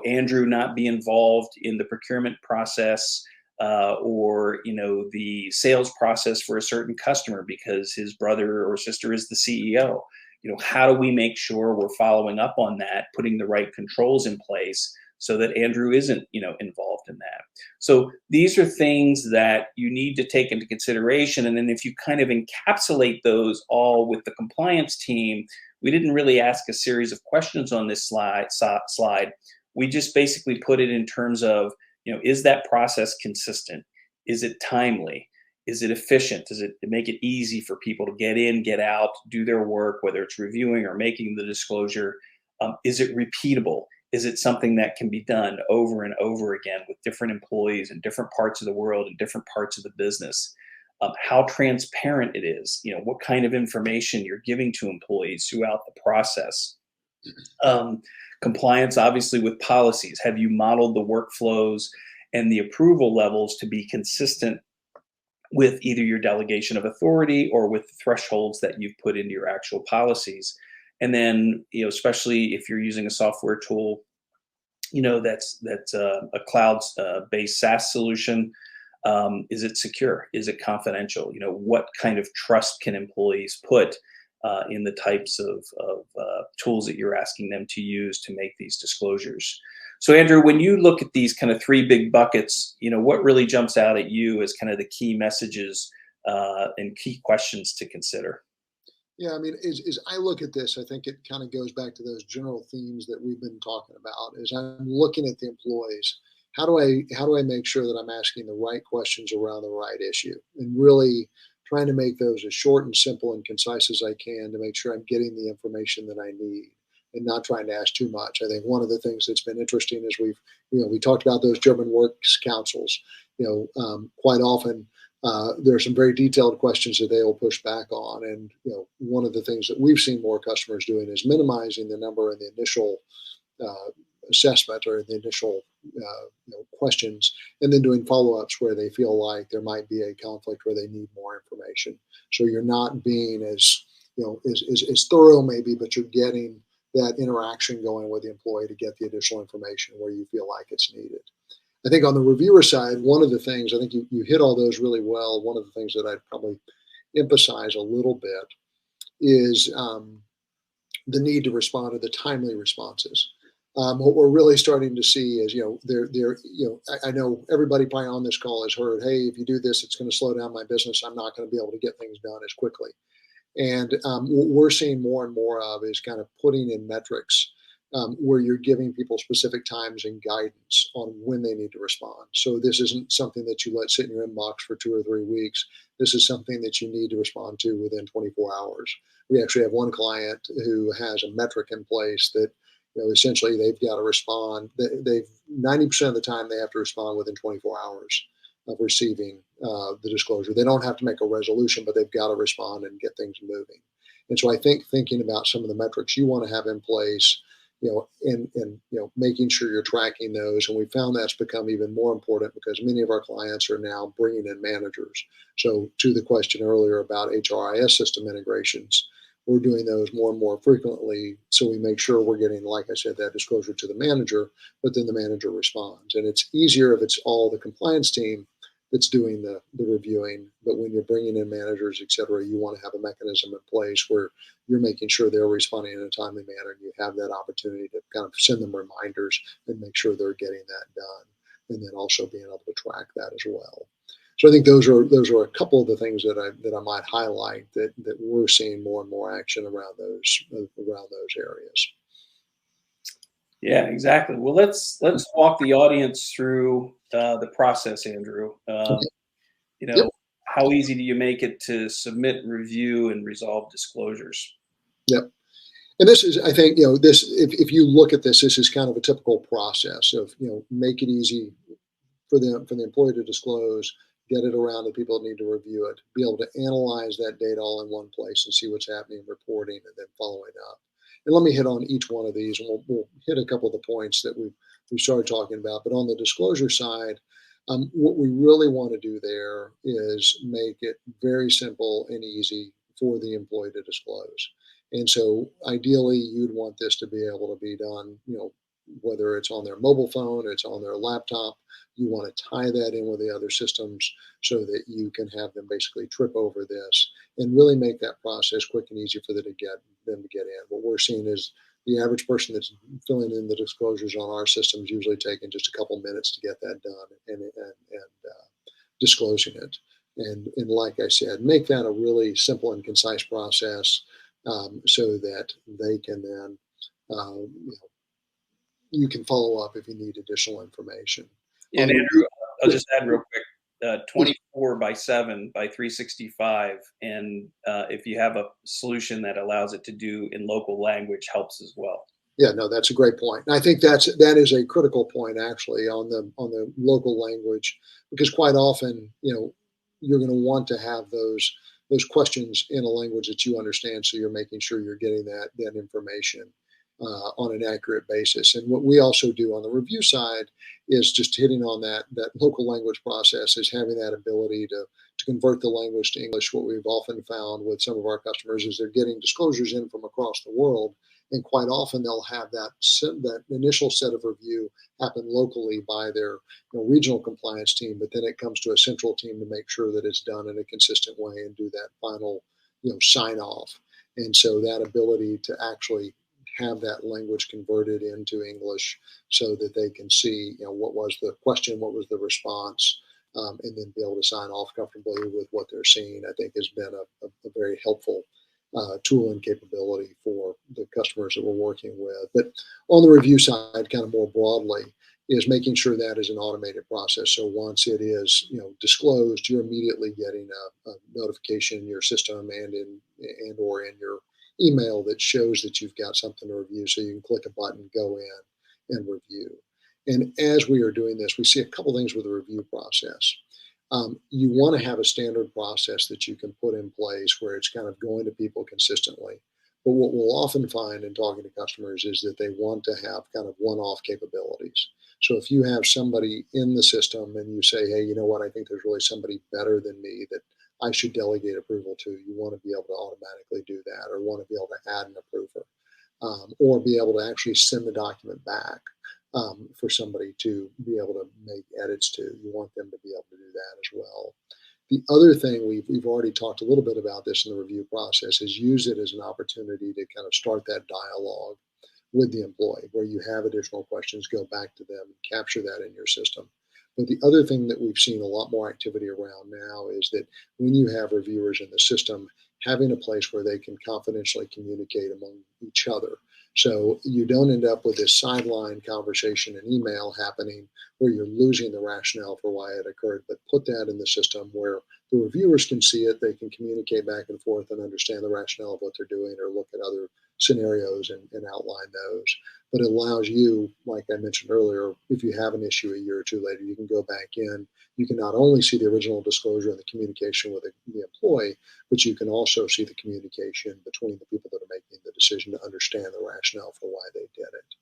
Andrew not be involved in the procurement process, or, the sales process for a certain customer because his brother or sister is the CEO, how do we make sure we're following up on that, putting the right controls in place so that Andrew isn't, involved in that? So these are things that you need to take into consideration. And then if you kind of encapsulate those all with the compliance team, we didn't really ask a series of questions on this slide. We just basically put it in terms of, is that process consistent? Is it timely? Is it efficient? Does it make it easy for people to get in, get out, do their work, whether it's reviewing or making the disclosure? Is it repeatable? Is it something that can be done over and over again with different employees in different parts of the world and different parts of the business? How transparent it is, what kind of information you're giving to employees throughout the process. Compliance, obviously, with policies. Have you modeled the workflows and the approval levels to be consistent with either your delegation of authority or with thresholds that you've put into your actual policies. And then, especially if you're using a software tool, that's a cloud based SaaS solution. Is it secure? Is it confidential? What kind of trust can employees put in the types of tools that you're asking them to use to make these disclosures? So, Andrew, when you look at these kind of three big buckets, what really jumps out at you as kind of the key messages and key questions to consider? Yeah, I mean, as I look at this, I think it kind of goes back to those general themes that we've been talking about. As I'm looking at the employees, how do I make sure that I'm asking the right questions around the right issue, and really trying to make those as short and simple and concise as I can to make sure I'm getting the information that I need and not trying to ask too much. I think one of the things that's been interesting is we talked about those German works councils. Quite often there are some very detailed questions that they will push back on. And one of the things that we've seen more customers doing is minimizing the number in the initial uh, assessment or the initial questions, and then doing follow-ups where they feel like there might be a conflict where they need more information. So you're not being as thorough maybe, but you're getting that interaction going with the employee to get the additional information where you feel like it's needed. I think on the reviewer side, one of the things, I think you hit all those really well. One of the things that I'd probably emphasize a little bit is the need to respond to the timely responses. What we're really starting to see is, I know everybody probably on this call has heard, hey, if you do this, it's going to slow down my business. I'm not going to be able to get things done as quickly. And what we're seeing more and more of is kind of putting in metrics where you're giving people specific times and guidance on when they need to respond. So this isn't something that you let sit in your inbox for 2 or 3 weeks. This is something that you need to respond to within 24 hours. We actually have one client who has a metric in place that essentially they've got to respond. They've 90% of the time they have to respond within 24 hours of receiving the disclosure. They don't have to make a resolution, but they've got to respond and get things moving. And so I think thinking about some of the metrics you want to have in place, and making sure you're tracking those. And we found that's become even more important because many of our clients are now bringing in managers. So to the question earlier about HRIS system integrations, we're doing those more and more frequently. So we make sure we're getting, like I said, that disclosure to the manager, but then the manager responds. And it's easier if it's all the compliance team that's doing the reviewing. But when you're bringing in managers, et cetera, you want to have a mechanism in place where you're making sure they're responding in a timely manner, and you have that opportunity to kind of send them reminders and make sure they're getting that done, and then also being able to track that as well. So I think those are a couple of the things that I might highlight that we're seeing more and more action around those areas. Yeah, exactly. Well, let's walk the audience through the process, Andrew. Okay. You Yep. know, how easy do you make it to submit, review, and resolve disclosures? Yep. And this is, I think, this, if you look at this, this is kind of a typical process of, make it easy for the employee to disclose, get it around to people that need to review it, be able to analyze that data all in one place and see what's happening, reporting, and then following up. And let me hit on each one of these, and we'll hit a couple of the points that we started talking about. But on the disclosure side, what we really want to do there is make it very simple and easy for the employee to disclose. And so ideally, you'd want this to be able to be done, whether it's on their mobile phone, it's on their laptop. You want to tie that in with the other systems so that you can have them basically trip over this and really make that process quick and easy for them to get in. What we're seeing is the average person that's filling in the disclosures on our systems usually taking just a couple minutes to get that done and disclosing it. And like I said, make that a really simple and concise process so that they can then you can follow up if you need additional information. And The, Andrew, I'll yeah, just add real quick. 24 by 7 by 365, and if you have a solution that allows it to do in local language, helps as well. yeah, no, that's a great point. And I think that is a critical point actually on the local language, because quite often, you're going to want to have those questions in a language that you understand. So you're making sure you're getting that information. on an accurate basis. And what we also do on the review side is just hitting on that local language process, is having that ability to convert the language to English. What we've often found with some of our customers is they're getting disclosures in from across the world, and quite often they'll have that initial set of review happen locally by their regional compliance team, but then it comes to a central team to make sure that it's done in a consistent way and do that final sign off. And so that ability to actually have that language converted into English so that they can see, what was the question, what was the response, and then be able to sign off comfortably with what they're seeing, I think has been a very helpful tool and capability for the customers that we're working with. But on the review side, kind of more broadly, is making sure that is an automated process. So once it is, disclosed, you're immediately getting a notification in your system or in your email that shows that you've got something to review. So you can click a button, go in, and review. And as we are doing this, we see a couple things with the review process. You want to have a standard process that you can put in place where it's kind of going to people consistently. But what we'll often find in talking to customers is that they want to have kind of one-off capabilities. So if you have somebody in the system and you say, hey, you know what, I think there's really somebody better than me that I should delegate approval to, you want to be able to automatically do that, or want to be able to add an approver, or be able to actually send the document back for somebody to be able to make edits to. You want them to be able to do that as well. The other thing, we've already talked a little bit about this in the review process, is use it as an opportunity to kind of start that dialogue with the employee, where you have additional questions, go back to them and capture that in your system. But the other thing that we've seen a lot more activity around now is that when you have reviewers in the system, having a place where they can confidentially communicate among each other. So you don't end up with this sideline conversation and email happening where you're losing the rationale for why it occurred, but put that in the system where the reviewers can see it, they can communicate back and forth and understand the rationale of what they're doing, or look at other scenarios and outline those. But it allows you, like I mentioned earlier, if you have an issue a year or two later, you can go back in. You can not only see the original disclosure and the communication with the employee, but you can also see the communication between the people that are making the decision to understand the rationale for why they did it.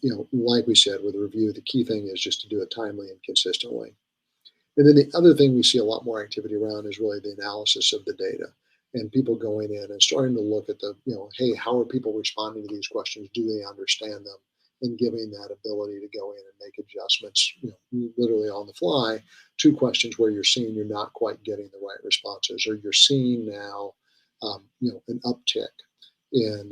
And, like we said, with a review, the key thing is just to do it timely and consistently. And then the other thing we see a lot more activity around is really the analysis of the data, and people going in and starting to look at hey, how are people responding to these questions? Do they understand them? And giving that ability to go in and make adjustments, literally on the fly, to questions where you're seeing you're not quite getting the right responses, or you're seeing now, an uptick in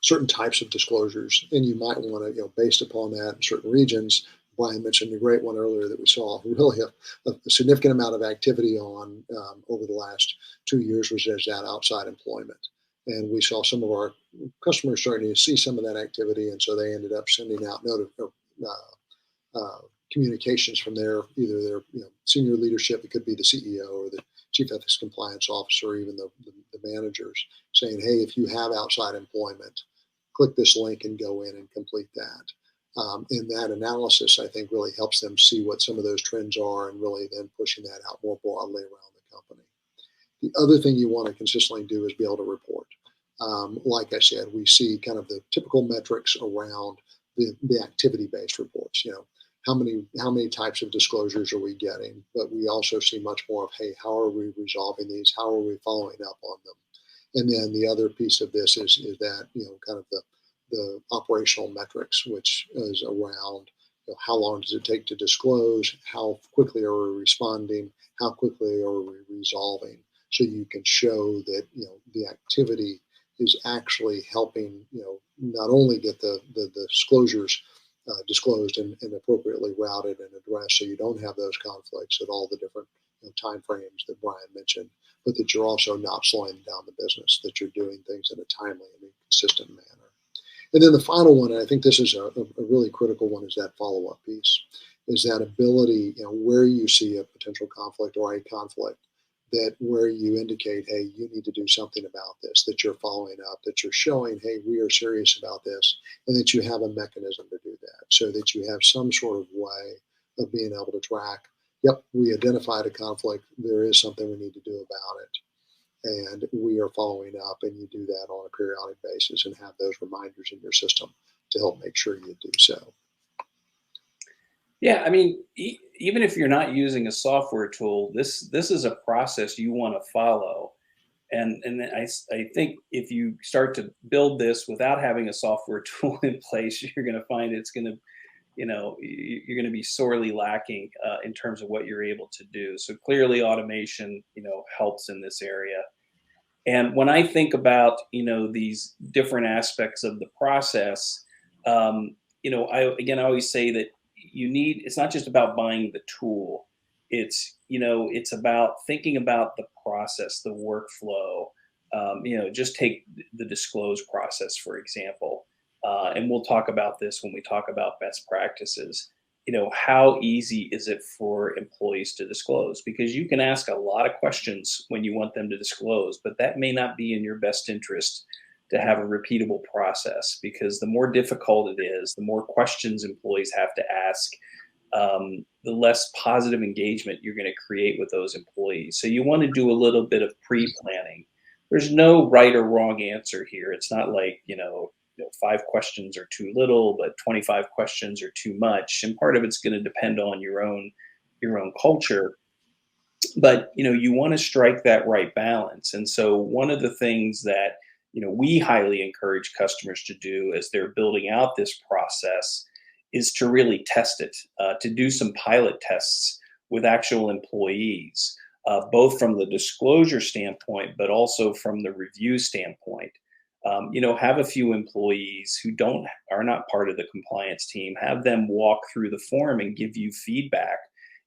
certain types of disclosures, and you might want to, based upon that in certain regions. Brian mentioned a great one earlier that we saw really a significant amount of activity on over the last 2 years, was just that outside employment. And we saw some of our customers starting to see some of that activity, and so they ended up sending out communications from either their senior leadership. It could be the CEO or the chief ethics compliance officer, or even the managers, saying, hey, if you have outside employment, click this link and go in and complete that. And that analysis, I think, really helps them see what some of those trends are, and really then pushing that out more broadly around the company. The other thing you want to consistently do is be able to report. Like I said, we see kind of the typical metrics around the activity-based reports. How many types of disclosures are we getting? But we also see much more of, hey, how are we resolving these? How are we following up on them? And then the other piece of this is that, kind of the operational metrics, which is around, how long does it take to disclose? How quickly are we responding? How quickly are we resolving? So you can show that, the activity is actually helping, not only get the disclosures disclosed and appropriately routed and addressed, so you don't have those conflicts at all the different time frames that Brian mentioned, but that you're also not slowing down the business, that you're doing things in a timely and consistent manner. And then the final one, and I think this is a really critical one, is that follow-up piece, is that ability, where you see a potential conflict or a conflict, that where you indicate, hey, you need to do something about this, that you're following up, that you're showing, hey, we are serious about this, and that you have a mechanism to do that, so that you have some sort of way of being able to track, yep, we identified a conflict, there is something we need to do about it. and we are following up, and you do that on a periodic basis and have those reminders in your system to help make sure you do so. Yeah, I mean, even if you're not using a software tool, this is a process you want to follow. And I think if you start to build this without having a software tool in place, you're going to find it's going to, you're going to be sorely lacking in terms of what you're able to do. So clearly, automation, helps in this area. And when I think about, these different aspects of the process, I always say that it's not just about buying the tool. It's about thinking about the process, the workflow. Just take the disclose process, for example. And we'll talk about this when we talk about best practices. How easy is it for employees to disclose? Because you can ask a lot of questions when you want them to disclose, but that may not be in your best interest to have a repeatable process, because the more difficult it is, the more questions employees have to ask, the less positive engagement you're going to create with those employees. So you want to do a little bit of pre-planning. There's no right or wrong answer here. It's not like, 5 questions are too little, but 25 questions are too much. And part of it's going to depend on your own culture. But you want to strike that right balance. And so one of the things that we highly encourage customers to do as they're building out this process is to really test it, to do some pilot tests with actual employees, both from the disclosure standpoint, but also from the review standpoint. Have a few employees who are not part of the compliance team, have them walk through the form and give you feedback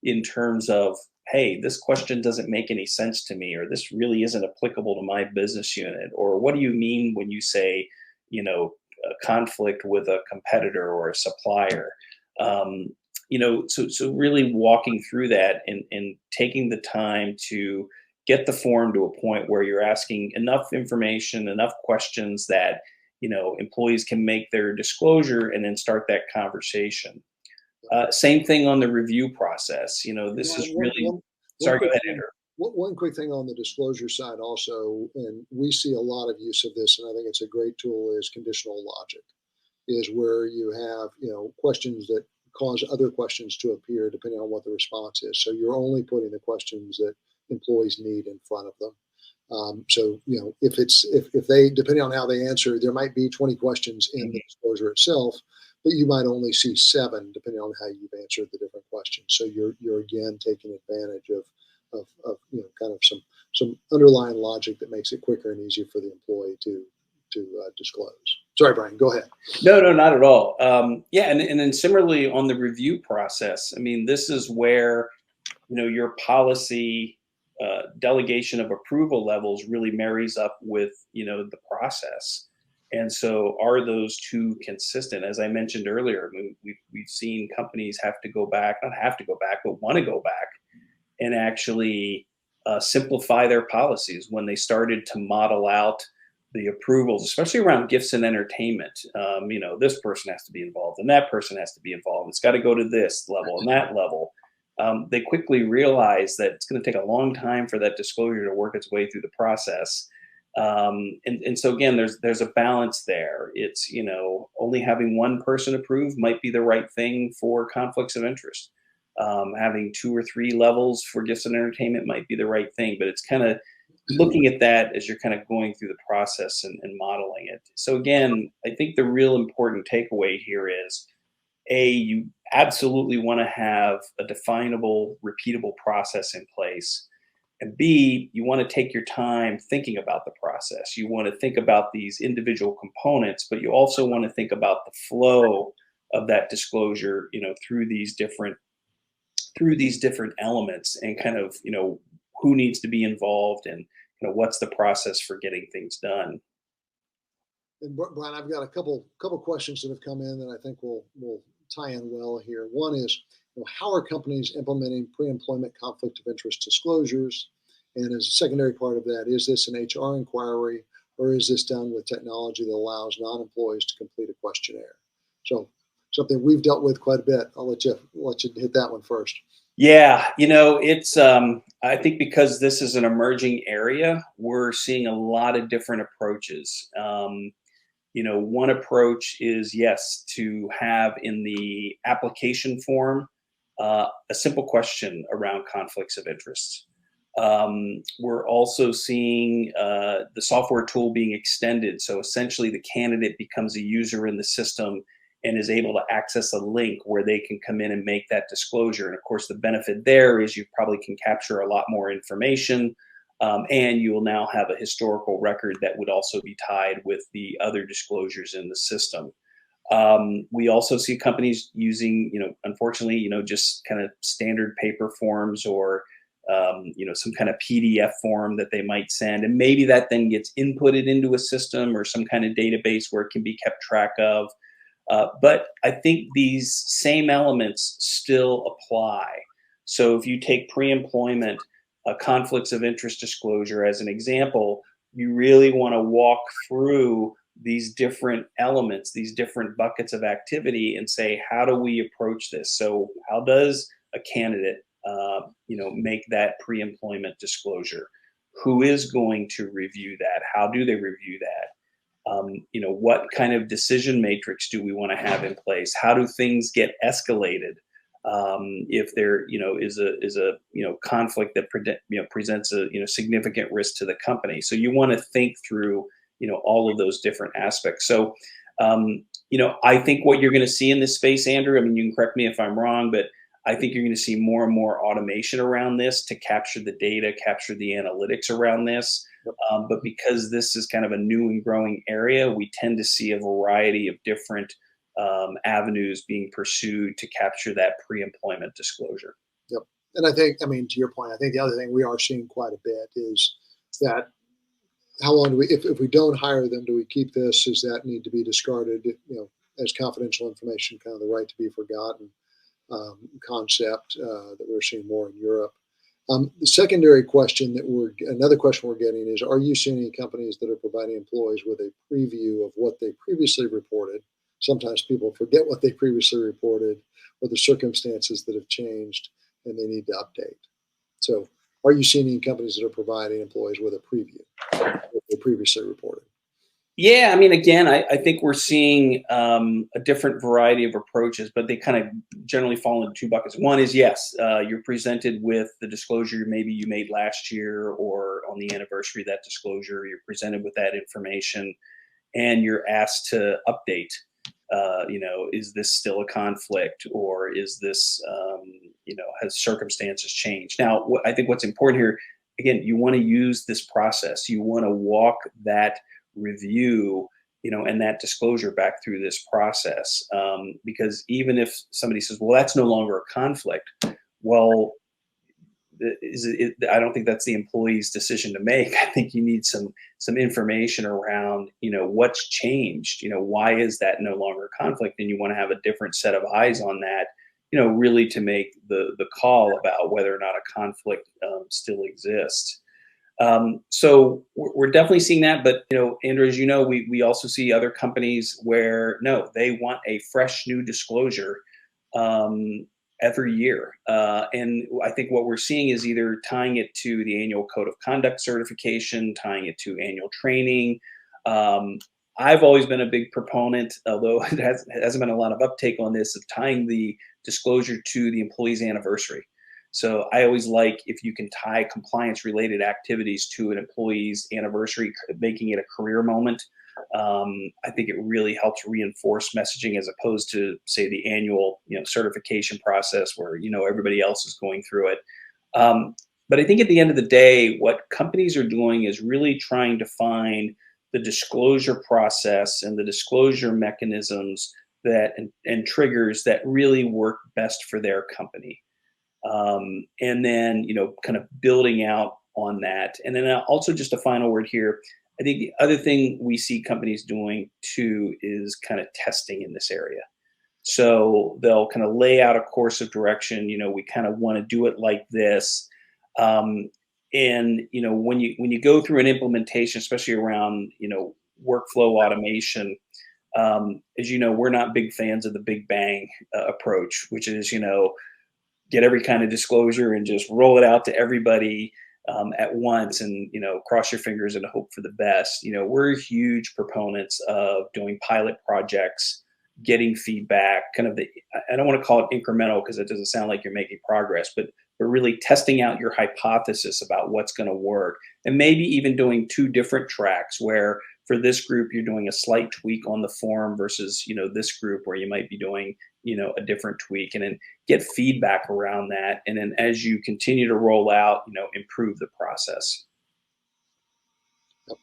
in terms of, hey, this question doesn't make any sense to me, or this really isn't applicable to my business unit, or what do you mean when you say, a conflict with a competitor or a supplier? So really walking through that and taking the time to get the form to a point where you're asking enough information, enough questions that employees can make their disclosure and then start that conversation. Same thing on the review process. This is really. One Sorry, go quick ahead, thing, Andrew. one quick thing on the disclosure side also, and we see a lot of use of this, and I think it's a great tool, is conditional logic, is where you have, questions that cause other questions to appear depending on what the response is. So you're only putting the questions that employees need in front of them. So if they, depending on how they answer, there might be 20 questions in the disclosure itself, but you might only see 7 depending on how you've answered the different questions. So you're again taking advantage of kind of some underlying logic that makes it quicker and easier for the employee to disclose. Sorry, Brian, go ahead. No, no, not at all. Yeah, and then similarly on the review process, I mean, this is where your policy delegation of approval levels really marries up with the process. And so, are those two consistent? As I mentioned earlier, we've seen companies have to go back, not have to go back, but want to go back and actually simplify their policies when they started to model out the approvals, especially around gifts and entertainment. This person has to be involved and that person has to be involved. It's got to go to this level and that level. They quickly realize that it's going to take a long time for that disclosure to work its way through the process. And so again, there's a balance there. It's, only having one person approve might be the right thing for conflicts of interest. Having 2 or 3 levels for gifts and entertainment might be the right thing, but it's kind of looking at that as you're kind of going through the process and modeling it. So again, I think the real important takeaway here is, A, you absolutely want to have a definable, repeatable process in place. And B, you want to take your time thinking about the process. You want to think about these individual components, but you also want to think about the flow of that disclosure, through these different elements, and kind of, who needs to be involved, and what's the process for getting things done. And Brian, I've got a couple questions that have come in that I think will tie in well here. One is, how are companies implementing pre-employment conflict of interest disclosures? And as a secondary part of that, is this an HR inquiry, or is this done with technology that allows non-employees to complete a questionnaire? So something we've dealt with quite a bit. I'll let you hit that one first. Yeah, it's I think because this is an emerging area, we're seeing a lot of different approaches. One approach is yes, to have in the application form a simple question around conflicts of interest. We're also seeing the software tool being extended. So essentially, the candidate becomes a user in the system and is able to access a link where they can come in and make that disclosure. And of course, the benefit there is you probably can capture a lot more information. And you will now have a historical record that would also be tied with the other disclosures in the system. We also see companies using, unfortunately, just kind of standard paper forms or, some kind of PDF form that they might send. And maybe that then gets inputted into a system or some kind of database where it can be kept track of. But I think these same elements still apply. So if you take pre employment conflicts of interest disclosure as an example, you really want to walk through these different elements, these different buckets of activity, and say, how do we approach this? So, how does a candidate, make that pre-employment disclosure? Who is going to review that? How do they review that? What kind of decision matrix do we want to have in place? How do things get escalated? If there, is a conflict that presents a significant risk to the company. So you want to think through all of those different aspects. So I think what you're going to see in this space, Andrew. I mean, you can correct me if I'm wrong, but I think you're going to see more and more automation around this to capture the data, capture the analytics around this. But because this is kind of a new and growing area, we tend to see a variety of different avenues being pursued to capture that pre-employment disclosure. Yep. And I think, I mean, to your point, I think the other thing we are seeing quite a bit is that how long do we, if we don't hire them, do we keep this? Does that need to be discarded? As confidential information, kind of the right to be forgotten concept that we're seeing more in Europe. The secondary question another question we're getting is, are you seeing any companies that are providing employees with a preview of what they previously reported? Sometimes people forget what they previously reported or the circumstances that have changed and they need to update. So are you seeing any companies that are providing employees with a preview of what they previously reported? Yeah, I mean, again, I think we're seeing a different variety of approaches, but they kind of generally fall into two buckets. One is yes, you're presented with the disclosure maybe you made last year or on the anniversary of that disclosure. You're presented with that information, and you're asked to update. Is this still a conflict, or is this, has circumstances changed? Now, I think what's important here, again, you want to use this process. You want to walk that review and that disclosure back through this process, because even if somebody says, well, that's no longer a conflict, well, I don't think that's the employee's decision to make. I think you need some information around what's changed, why is that no longer a conflict, and you want to have a different set of eyes on that, really to make the call about whether or not a conflict still exists. So we're definitely seeing that, but Andrew, as you know, we also see other companies where no, they want a fresh new disclosure every year, and I think what we're seeing is either tying it to the annual code of conduct certification, tying it to annual training. Um, I've always been a big proponent, although hasn't been a lot of uptake on this, of tying the disclosure to the employee's anniversary. So I always like if you can tie compliance related activities to an employee's anniversary, making it a career moment. I think it really helps reinforce messaging as opposed to, say, the annual certification process where everybody else is going through it. But I think at the end of the day, what companies are doing is really trying to find the disclosure process and the disclosure mechanisms and triggers that really work best for their company, and then kind of building out on that. And then also just a final word here, I think the other thing we see companies doing too is kind of testing in this area. So they'll kind of lay out a course of direction, we kind of want to do it like this. Um, and when you go through an implementation, especially around workflow automation, as you know, we're not big fans of the big bang approach, which is get every kind of disclosure and just roll it out to everybody at once, and cross your fingers and hope for the best. We're huge proponents of doing pilot projects, getting feedback, kind of the, I don't want to call it incremental because it doesn't sound like you're making progress, but really testing out your hypothesis about what's going to work, and maybe even doing two different tracks where for this group you're doing a slight tweak on the form versus this group where you might be doing a different tweak, and then get feedback around that, and then as you continue to roll out, improve the process. Yep.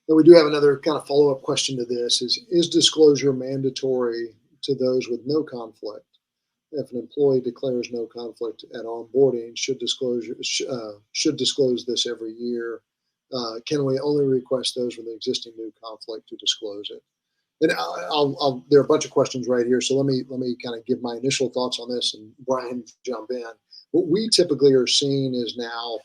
And we do have another kind of follow-up question to this: is disclosure mandatory to those with no conflict? If an employee declares no conflict at onboarding, should disclose this every year. Can we only request those with an existing new conflict to disclose it? And there are a bunch of questions right here, so let me kind of give my initial thoughts on this, and Brian, jump in. What we typically are seeing is now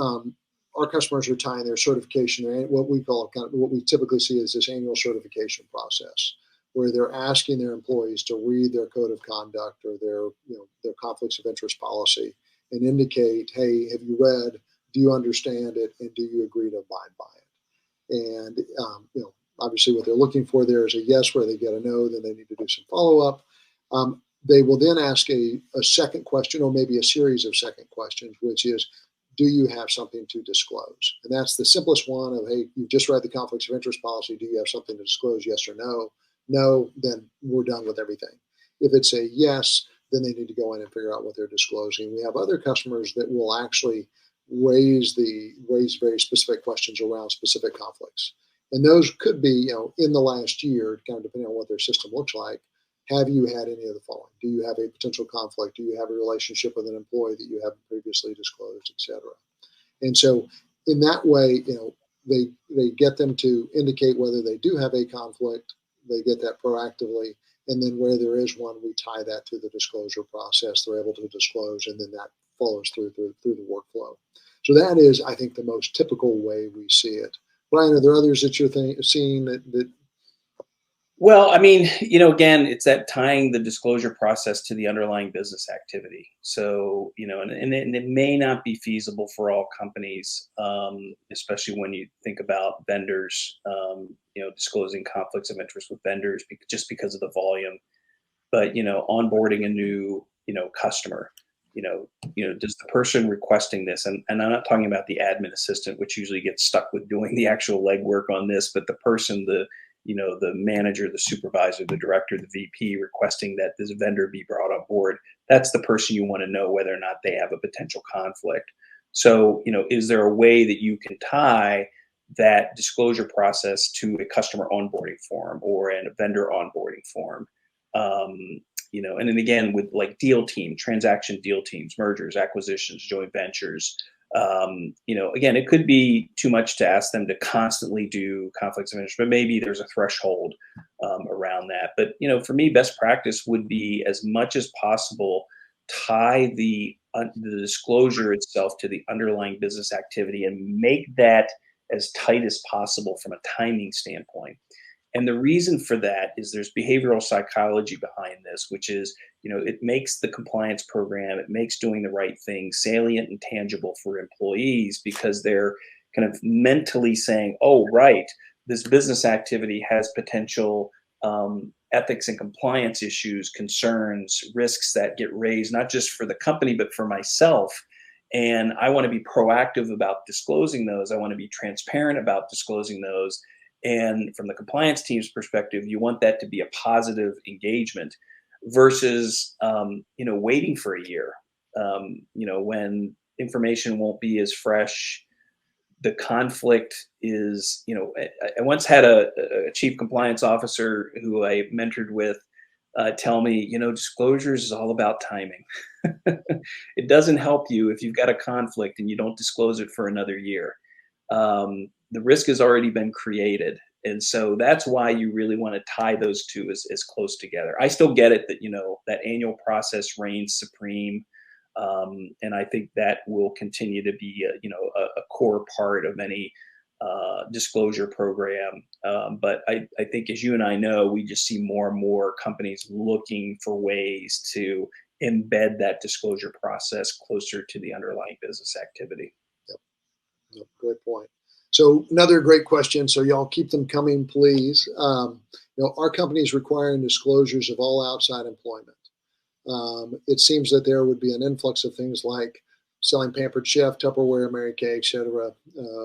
um, our customers are tying their certification, what we call kind of what we typically see is this annual certification process, where they're asking their employees to read their code of conduct or their conflicts of interest policy and indicate, hey, have you read? Do you understand it? And do you agree to abide by it? And obviously, what they're looking for there is a yes, where they get a no. Then they need to do some follow up. They will then ask a second question, or maybe a series of second questions, which is, do you have something to disclose? And that's the simplest one of, hey, you just read the conflicts of interest policy. Do you have something to disclose? Yes or no? No, then we're done with everything. If it's a yes, then they need to go in and figure out what they're disclosing. We have other customers that will actually raise very specific questions around specific conflicts. And those could be, in the last year, kind of depending on what their system looks like. Have you had any of the following? Do you have a potential conflict? Do you have a relationship with an employee that you haven't previously disclosed, et cetera? And so in that way, they get them to indicate whether they do have a conflict. They get that proactively. And then where there is one, we tie that to the disclosure process. They're able to disclose, and then that follows through the workflow. So that is, I think, the most typical way we see it. Brian, are there others that you're seeing that? Well, I mean, again, it's that tying the disclosure process to the underlying business activity. So, and it may not be feasible for all companies, especially when you think about vendors, disclosing conflicts of interest with vendors just because of the volume. But, onboarding a new, customer, does the person requesting this, and I'm not talking about the admin assistant, which usually gets stuck with doing the actual legwork on this, but the person, the manager, the supervisor, the director, the VP requesting that this vendor be brought on board, that's the person you want to know whether or not they have a potential conflict. So, is there a way that you can tie that disclosure process to a customer onboarding form or a vendor onboarding form? And then again, with like transaction deal teams, mergers, acquisitions, joint ventures, again, it could be too much to ask them to constantly do conflicts of interest, but maybe there's a threshold around that. But, for me, best practice would be, as much as possible, tie the disclosure itself to the underlying business activity and make that as tight as possible from a timing standpoint. And the reason for that is there's behavioral psychology behind this, which is, it makes the compliance program, it makes doing the right thing salient and tangible for employees, because they're kind of mentally saying, oh, right, this business activity has potential ethics and compliance issues, concerns, risks that get raised, not just for the company, but for myself. And I want to be proactive about disclosing those. I want to be transparent about disclosing those. And from the compliance team's perspective, you want that to be a positive engagement versus, waiting for a year, when information won't be as fresh. The conflict is, I once had a chief compliance officer who I mentored with tell me, disclosures is all about timing. It doesn't help you if you've got a conflict and you don't disclose it for another year. The risk has already been created. And so that's why you really want to tie those two as close together. I still get it that, that annual process reigns supreme. And I think that will continue to be, a core part of any disclosure program. But I think, as you and I know, we just see more and more companies looking for ways to embed that disclosure process closer to the underlying business activity. Yep. Yep. Great point. So another great question. So y'all keep them coming, please. Our company is requiring disclosures of all outside employment. It seems that there would be an influx of things like selling Pampered Chef, Tupperware, Mary Kay, etc.,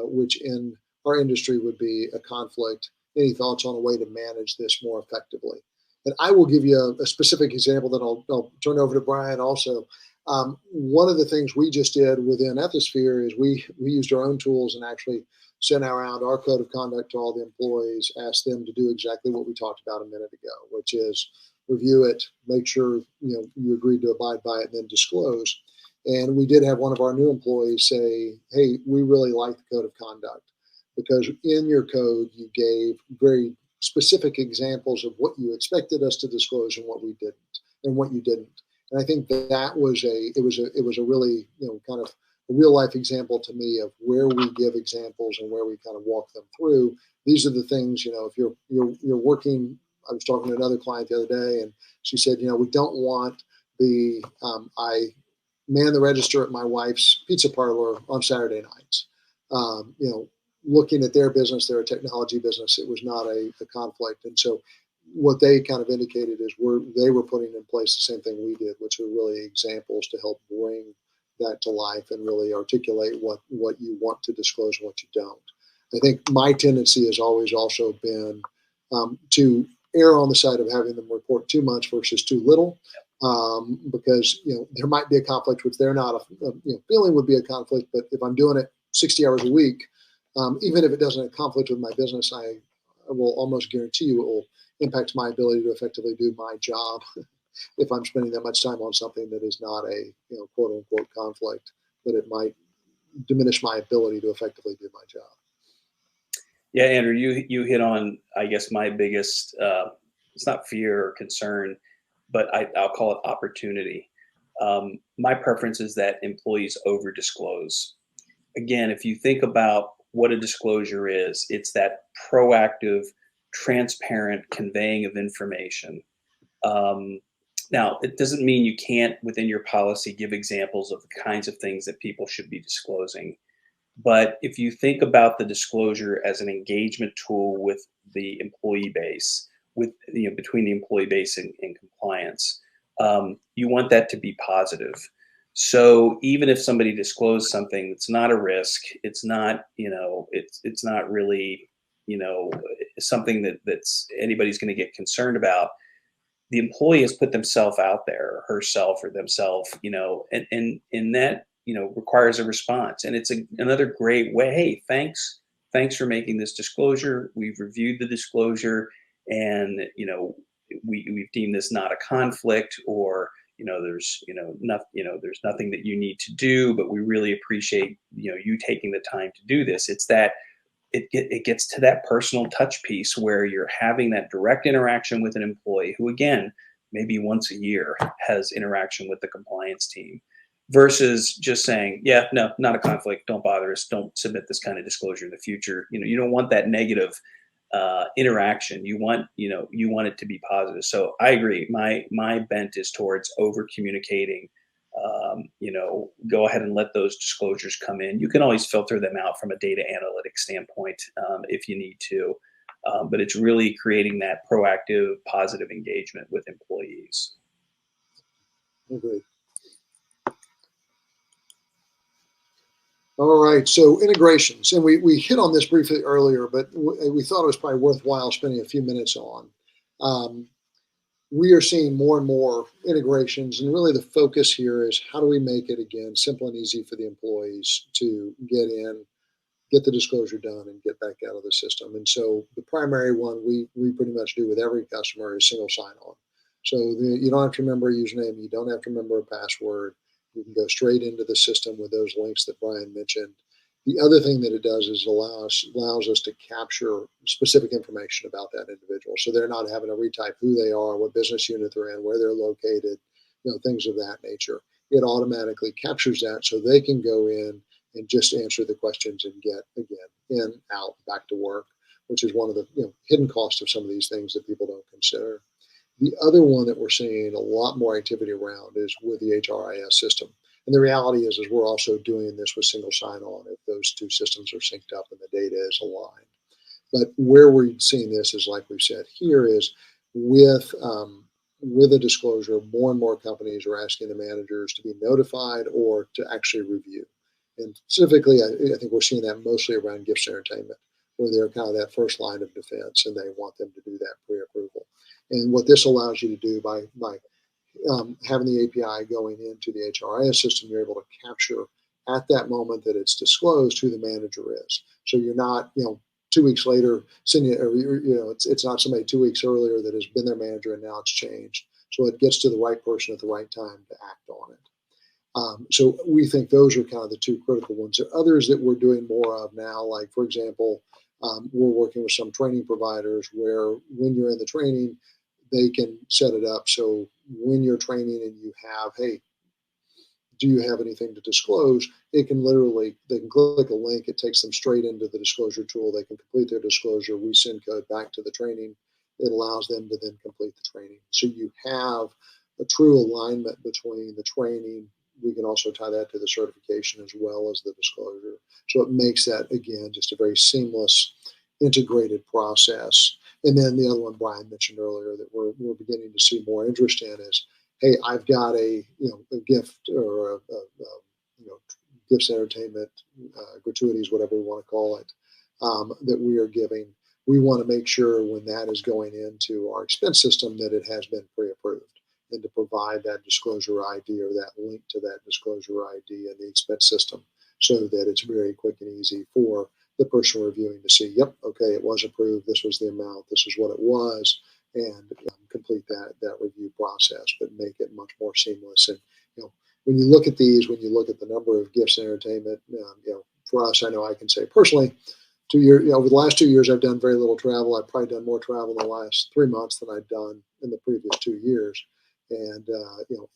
which in our industry would be a conflict. Any thoughts on a way to manage this more effectively? And I will give you a specific example that I'll turn over to Brian also. One of the things we just did within Ethisphere is we used our own tools and actually sent around our code of conduct to all the employees, asked them to do exactly what we talked about a minute ago, which is review it, make sure you agreed to abide by it, and then disclose. And we did have one of our new employees say, "Hey, we really like the code of conduct because in your code you gave very specific examples of what you expected us to disclose and what we didn't, and what you didn't." And I think that was a really kind of a real life example to me of where we give examples and where we kind of walk them through. These are the things, if you're working. I was talking to another client the other day, and she said, we don't want I man the register at my wife's pizza parlor on Saturday nights. Looking at their business, they're a technology business. It was not a conflict. And so what they kind of indicated is they were putting in place the same thing we did, which were really examples to help bring that to life and really articulate what you want to disclose and what you don't. I think my tendency has always also been to err on the side of having them report too much versus too little, because there might be a conflict which they're not feeling would be a conflict. But if I'm doing it 60 hours a week, even if it doesn't have conflict with my business, I will almost guarantee you it will impact my ability to effectively do my job if I'm spending that much time on something that is not a quote unquote conflict, but it might diminish my ability to effectively do my job. Yeah, Andrew, you hit on, I guess, my biggest, it's not fear or concern, but I'll call it opportunity. My preference is that employees over disclose. Again, if you think about what a disclosure is, it's that proactive, transparent conveying of information. Now, it doesn't mean you can't, within your policy, give examples of the kinds of things that people should be disclosing. But if you think about the disclosure as an engagement tool with the employee base, between the employee base and compliance, you want that to be positive. So even if somebody disclosed something that's not a risk, it's not it's not really something that's anybody's going to get concerned about. The employee has put themselves out there, or herself or themselves, and that requires a response. And it's another great way. Hey, thanks for making this disclosure. We've reviewed the disclosure, and we've deemed this not a conflict, or there's nothing that you need to do, but we really appreciate you taking the time to do this. It's that it gets to that personal touch piece where you're having that direct interaction with an employee who, again, maybe once a year has interaction with the compliance team, versus just saying, yeah, no, not a conflict, don't bother us, don't submit this kind of disclosure in the future. You don't want that negative interaction. You want it to be positive. So I agree. My bent is towards over communicating. Go ahead and let those disclosures come in. You can always filter them out from a data analytics standpoint if you need to, but it's really creating that proactive, positive engagement with employees. Agreed. All right, so integrations, and we hit on this briefly earlier, but we thought it was probably worthwhile spending a few minutes on. We are seeing more and more integrations, and really the focus here is how do we make it, again, simple and easy for the employees to get in, get the disclosure done, and get back out of the system. And so the primary one we pretty much do with every customer is single sign-on. So you don't have to remember a username, you don't have to remember a password. You can go straight into the system with those links that Brian mentioned. The other thing that it does is allows us to capture specific information about that individual. So they're not having to retype who they are, what business unit they're in, where they're located, things of that nature. It automatically captures that so they can go in and just answer the questions and get, again, in, out, back to work, which is one of the hidden costs of some of these things that people don't consider. The other one that we're seeing a lot more activity around is with the HRIS system. And the reality is we're also doing this with single sign-on if those two systems are synced up and the data is aligned. But where we're seeing this is, like we've said here, is with with a disclosure, more and more companies are asking the managers to be notified or to actually review. And specifically, I think we're seeing that mostly around gifts and entertainment, where they're kind of that first line of defense, and they want them to do that pre-approval. And what this allows you to do by having the API going into the HRIS system, you're able to capture at that moment that it's disclosed who the manager is. So you're not, 2 weeks later, sending it, or, it's not somebody 2 weeks earlier that has been their manager and now it's changed. So it gets to the right person at the right time to act on it. So we think those are kind of the two critical ones. There are others that we're doing more of now, like, for example, we're working with some training providers where when you're in the training, they can set it up so when you're training and you have, hey, do you have anything to disclose? They can click a link. It takes them straight into the disclosure tool. They can complete their disclosure. We send code back to the training. It allows them to then complete the training. So you have a true alignment between the training. We can also tie that to the certification as well as the disclosure. So it makes that, again, just a very seamless, integrated process. And then the other one Brian mentioned earlier that we're beginning to see more interest in is, hey, I've got a gift or a gifts, entertainment, gratuities, whatever we want to call it, that we are giving. We want to make sure when that is going into our expense system that it has been pre-approved, and to provide that disclosure ID or that link to that disclosure ID in the expense system so that it's very quick and easy for the person reviewing to see, yep, okay, it was approved, this was the amount, this is what it was, and complete that review process, but make it much more seamless. And when you look at these, when you look at the number of gifts and entertainment, for us, I know I can say personally, 2 years, over the last 2 years, I've done very little travel. I've probably done more travel in the last 3 months than I've done in the previous 2 years. And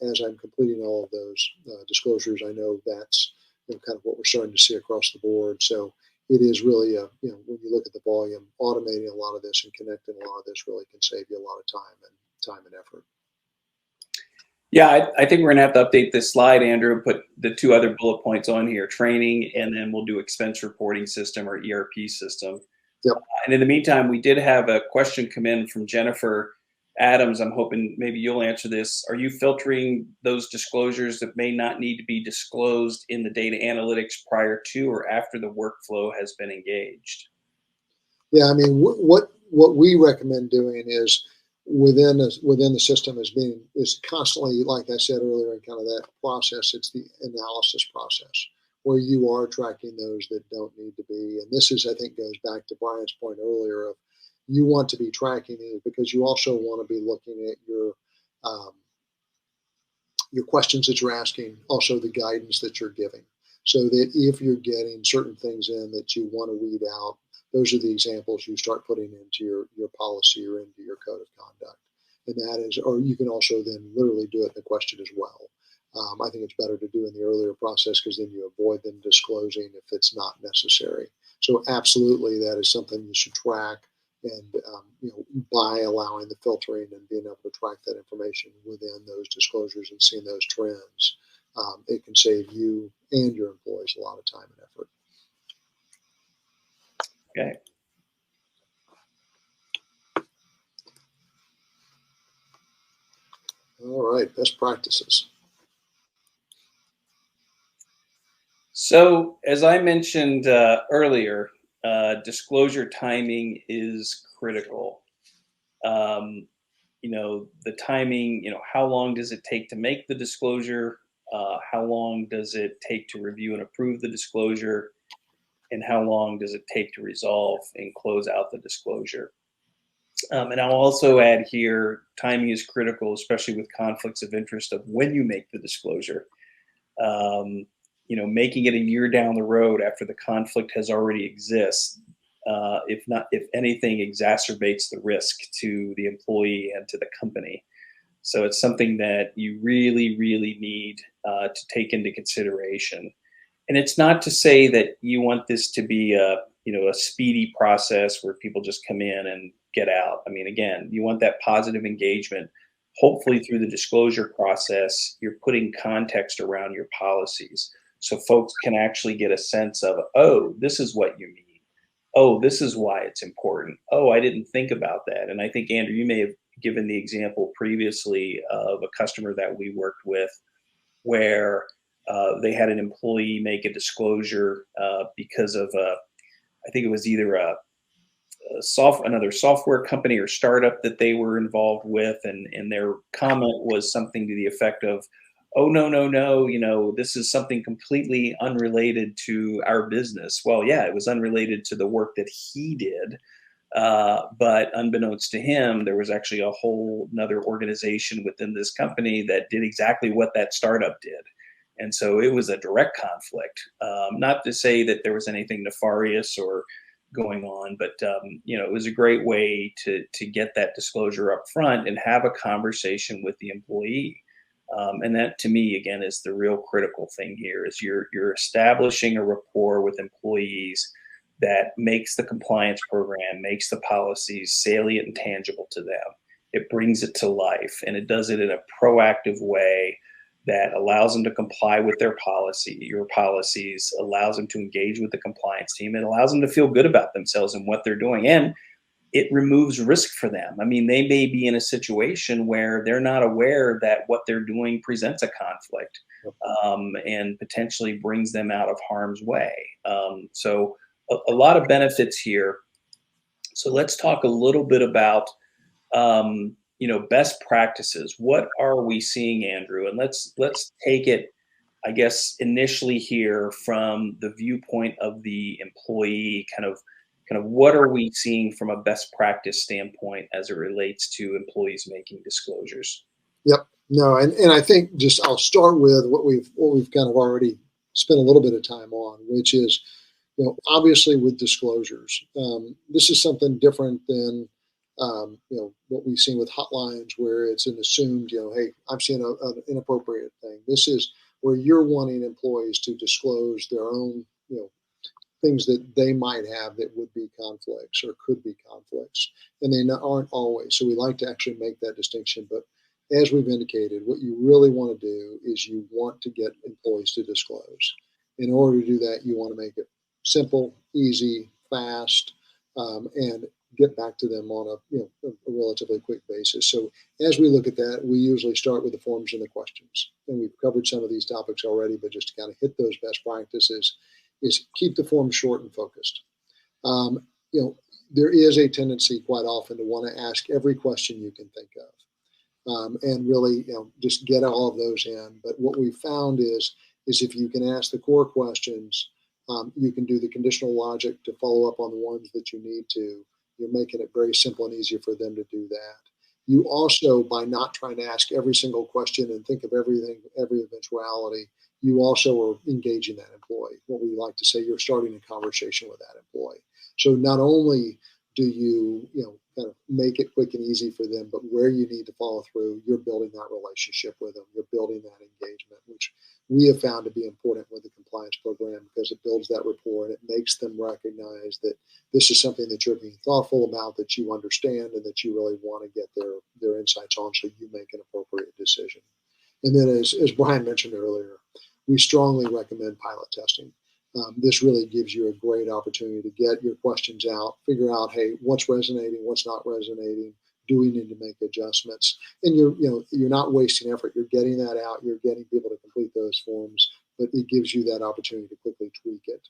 as I'm completing all of those disclosures, I know that's kind of what we're starting to see across the board. So it is really, when you look at the volume, automating a lot of this and connecting a lot of this really can save you a lot of time and effort. Yeah, I think we're gonna have to update this slide, Andrew, and put the two other bullet points on here: training, and then we'll do expense reporting system or ERP system. Yep. And in the meantime, we did have a question come in from Jennifer Adams. I'm hoping maybe you'll answer this. Are you filtering those disclosures that may not need to be disclosed in the data analytics prior to or after the workflow has been engaged? Yeah, I mean, what we recommend doing is within the system is constantly, like I said earlier, in kind of that process. It's the analysis process where you are tracking those that don't need to be. And this is, I think, goes back to Brian's point earlier of you want to be tracking it because you also want to be looking at your questions that you're asking, also the guidance that you're giving, so that if you're getting certain things in that you want to weed out, those are the examples you start putting into your policy or into your code of conduct. And that is, or you can also then literally do it in the question as well. I think it's better to do in the earlier process because then you avoid them disclosing if it's not necessary. So absolutely, that is something you should track. And by allowing the filtering and being able to track that information within those disclosures and seeing those trends, it can save you and your employees a lot of time and effort. Okay. All right, best practices. So, as I mentioned earlier, disclosure timing is critical. The timing, how long does it take to make the disclosure? How long does it take to review and approve the disclosure? And how long does it take to resolve and close out the disclosure? And I'll also add here, timing is critical, especially with conflicts of interest of when you make the disclosure. Making it a year down the road after the conflict has already exists, if anything, exacerbates the risk to the employee and to the company. So it's something that you really, really need to take into consideration. And it's not to say that you want this to be a speedy process where people just come in and get out. I mean, again, you want that positive engagement. Hopefully, through the disclosure process, you're putting context around your policies so folks can actually get a sense of, oh, this is what you mean. Oh, this is why it's important. Oh, I didn't think about that. And I think, Andrew, you may have given the example previously of a customer that we worked with where they had an employee make a disclosure because of I think it was either another software company or startup that they were involved with, and their comment was something to the effect of, "Oh, no, no, no, this is something completely unrelated to our business." Well, yeah, it was unrelated to the work that he did, but unbeknownst to him, there was actually a whole another organization within this company that did exactly what that startup did. And so it was a direct conflict. Not to say that there was anything nefarious or going on, but it was a great way to get that disclosure up front and have a conversation with the employee. And that, to me, again, is the real critical thing here: is you're establishing a rapport with employees that makes the compliance program, makes the policies salient and tangible to them. It brings it to life, and it does it in a proactive way that allows them to comply with your policies, allows them to engage with the compliance team, and allows them to feel good about themselves and what they're doing. And it removes risk for them. I mean, they may be in a situation where they're not aware that what they're doing presents a conflict, and potentially brings them out of harm's way. So a lot of benefits here. So let's talk a little bit about best practices. What are we seeing, Andrew? And let's take it, I guess, initially here from the viewpoint of the employee. Kind of what are we seeing from a best practice standpoint as it relates to employees making disclosures? Yep. No, and I think just I'll start with what we've kind of already spent a little bit of time on, which is, obviously with disclosures, this is something different than what we've seen with hotlines where it's an assumed, hey, I'm seeing an inappropriate thing. This is where you're wanting employees to disclose their own, things that they might have that would be conflicts or could be conflicts, and aren't always. So we like to actually make that distinction. But as we've indicated, what you really want to do is you want to get employees to disclose. In order to do that, you want to make it simple, easy, fast, and get back to them on a relatively quick basis. So as we look at that, we usually start with the forms and the questions. And we've covered some of these topics already, but just to kind of hit those best practices is keep the form short and focused. Um, you know, there is a tendency quite often to want to ask every question you can think of, and really, just get all of those in. But what we found is if you can ask the core questions, you can do the conditional logic to follow up on the ones that you need to. You're making it very simple and easier for them to do that. You also, by not trying to ask every single question and think of everything, every eventuality, you also are engaging that employee. What we like to say, you're starting a conversation with that employee. So not only do you, kind of make it quick and easy for them, but where you need to follow through, you're building that relationship with them. You're building that engagement, which we have found to be important with the compliance program because it builds that rapport and it makes them recognize that this is something that you're being thoughtful about, that you understand, and that you really want to get their insights on so you make an appropriate decision. And then, as Brian mentioned earlier, we strongly recommend pilot testing. This really gives you a great opportunity to get your questions out, figure out, hey, what's resonating, what's not resonating, do we need to make adjustments? And you're not wasting effort. You're getting that out. You're getting people to complete those forms, but it gives you that opportunity to quickly tweak it.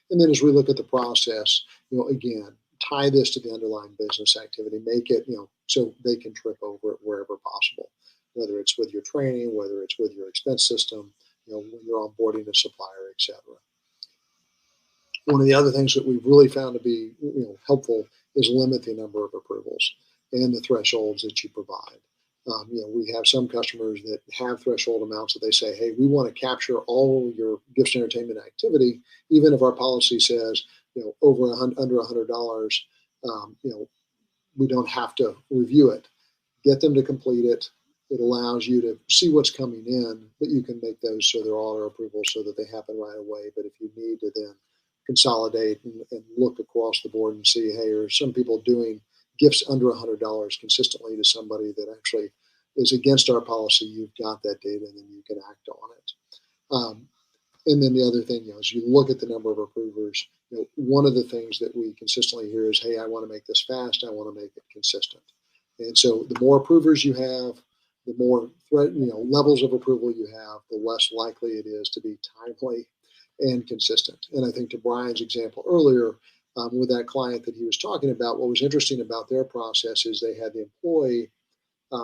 And then as we look at the process, again, tie this to the underlying business activity, make it, so they can trip over it wherever possible, whether it's with your training, whether it's with your expense system, when you're onboarding a supplier, et cetera. One of the other things that we've really found to be helpful is limit the number of approvals and the thresholds that you provide. We have some customers that have threshold amounts that they say, hey, we want to capture all your gifts and entertainment activity, even if our policy says, under $100, we don't have to review it. Get them to complete it. It allows you to see what's coming in, but you can make those so they're auto approvals so that they happen right away. But if you need to then consolidate and look across the board and see, hey, are some people doing gifts under $100 consistently to somebody that actually is against our policy, you've got that data and then you can act on it. And then the other thing, as you look at the number of approvers, one of the things that we consistently hear is, hey, I want to make this fast. I want to make it consistent. And so the more approvers you have, the more levels of approval you have, the less likely it is to be timely and consistent. And I think to Brian's example earlier, with that client that he was talking about, what was interesting about their process is they had the employee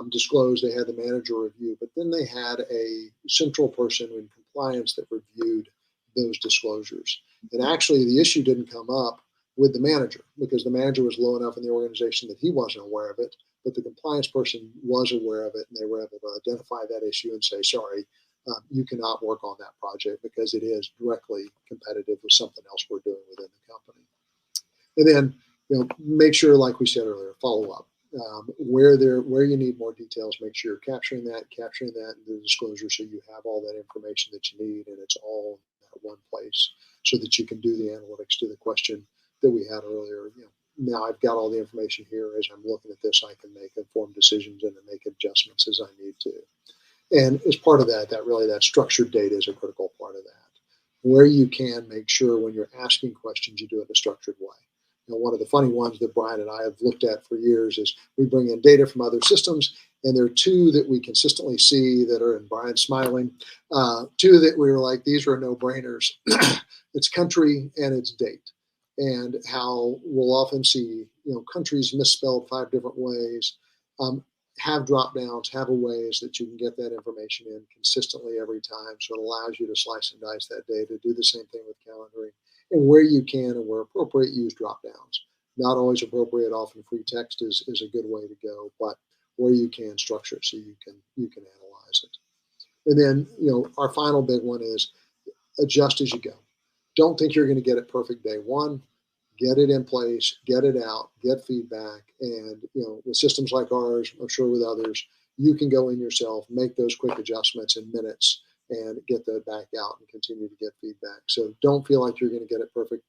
disclose, they had the manager review, but then they had a central person in compliance that reviewed those disclosures. And actually, the issue didn't come up with the manager because the manager was low enough in the organization that he wasn't aware of it, but the compliance person was aware of it, and they were able to identify that issue and say, sorry, you cannot work on that project because it is directly competitive with something else we're doing within the company. And then, make sure, like we said earlier, follow up. Where you need more details, make sure you're capturing that in the disclosure so you have all that information that you need and it's all in that one place so that you can do the analytics to the question that we had earlier. Now I've got all the information here. As I'm looking at this, I can make informed decisions and make adjustments as I need to. And as part of that structured data is a critical part of that. Where you can, make sure when you're asking questions, you do it in a structured way. One of the funny ones that Brian and I have looked at for years is we bring in data from other systems, and there are two that we consistently see that are, and Brian's smiling, two that we were like, these are no-brainers. It's country and it's date. And how we'll often see, countries misspelled 5 different ways, have drop downs, have a ways that you can get that information in consistently every time. So it allows you to slice and dice that data, do the same thing with calendaring. And where you can and where appropriate, use drop downs. Not always appropriate. Often free text is a good way to go, but where you can, structure it so you can analyze it. And then our final big one is adjust as you go. Don't think you're going to get it perfect day one. Get it in place, get it out, get feedback, and with systems like ours, I'm sure with others, you can go in yourself, make those quick adjustments in minutes, and get that back out and continue to get feedback. So don't feel like you're going to get it perfect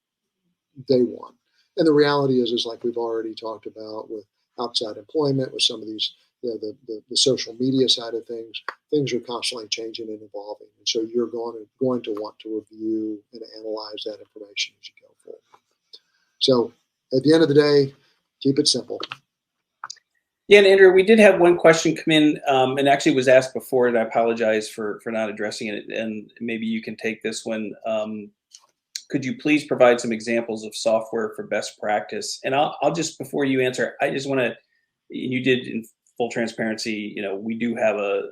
day one. And the reality is like we've already talked about with outside employment, with some of these, the social media side of things are constantly changing and evolving. And so you're going to want to review and analyze that information as you go forward. So at the end of the day, keep it simple. Yeah, and Andrew, we did have one question come in, and actually was asked before, and I apologize for not addressing it. And maybe you can take this one. Could you please provide some examples of software for best practice? And I'll just, before you answer, I just want to, you did in full transparency, we do have a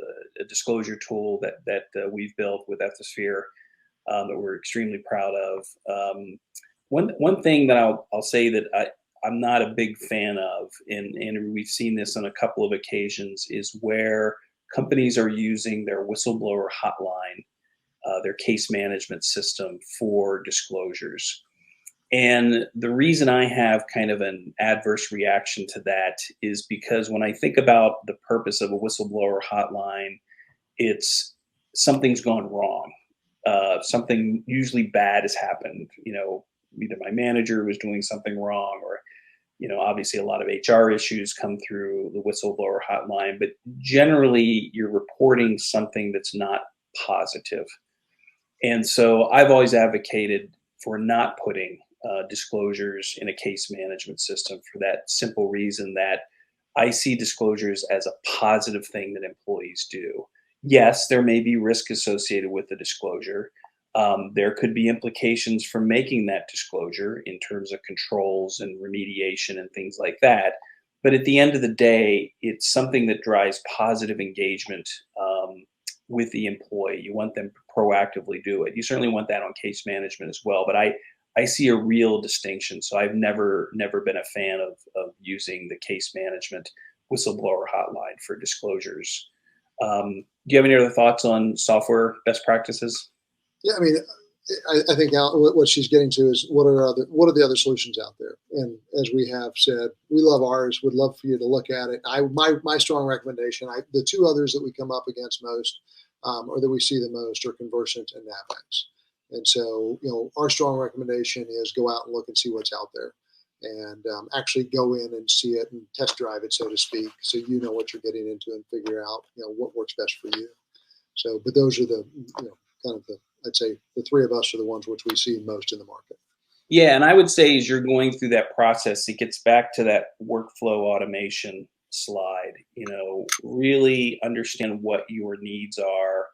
disclosure tool that we've built with Ethisphere that we're extremely proud of. One thing that I'll say that I'm not a big fan of, and we've seen this on a couple of occasions, is where companies are using their whistleblower hotline, their case management system for disclosures. And the reason I have kind of an adverse reaction to that is because when I think about the purpose of a whistleblower hotline, it's something's gone wrong. Something usually bad has happened. Either my manager was doing something wrong, or obviously a lot of HR issues come through the whistleblower hotline, but generally you're reporting something that's not positive. And so I've always advocated for not putting disclosures in a case management system for that simple reason that I see disclosures as a positive thing that employees do. Yes, there may be risk associated with the disclosure. There could be implications for making that disclosure in terms of controls and remediation and things like that. But at the end of the day, it's something that drives positive engagement with the employee. You want them to proactively do it. You certainly want that on case management as well. But I see a real distinction. So I've never been a fan of using the case management whistleblower hotline for disclosures. Do you have any other thoughts on software best practices? Yeah, I mean, I think what she's getting to is what are the other solutions out there? And as we have said, we love ours. Would love for you to look at it. My strong recommendation. The two others that we come up against most, or that we see the most, are Conversant and Navex. And so, our strong recommendation is go out and look and see what's out there. and actually go in and see it and test drive it, so to speak, so you know what you're getting into and figure out what works best for you. So, but those are the kind of the, I'd say the three of us are the ones which we see most in the market. Yeah, and I would say as you're going through that process, it gets back to that workflow automation slide. Really understand what your needs are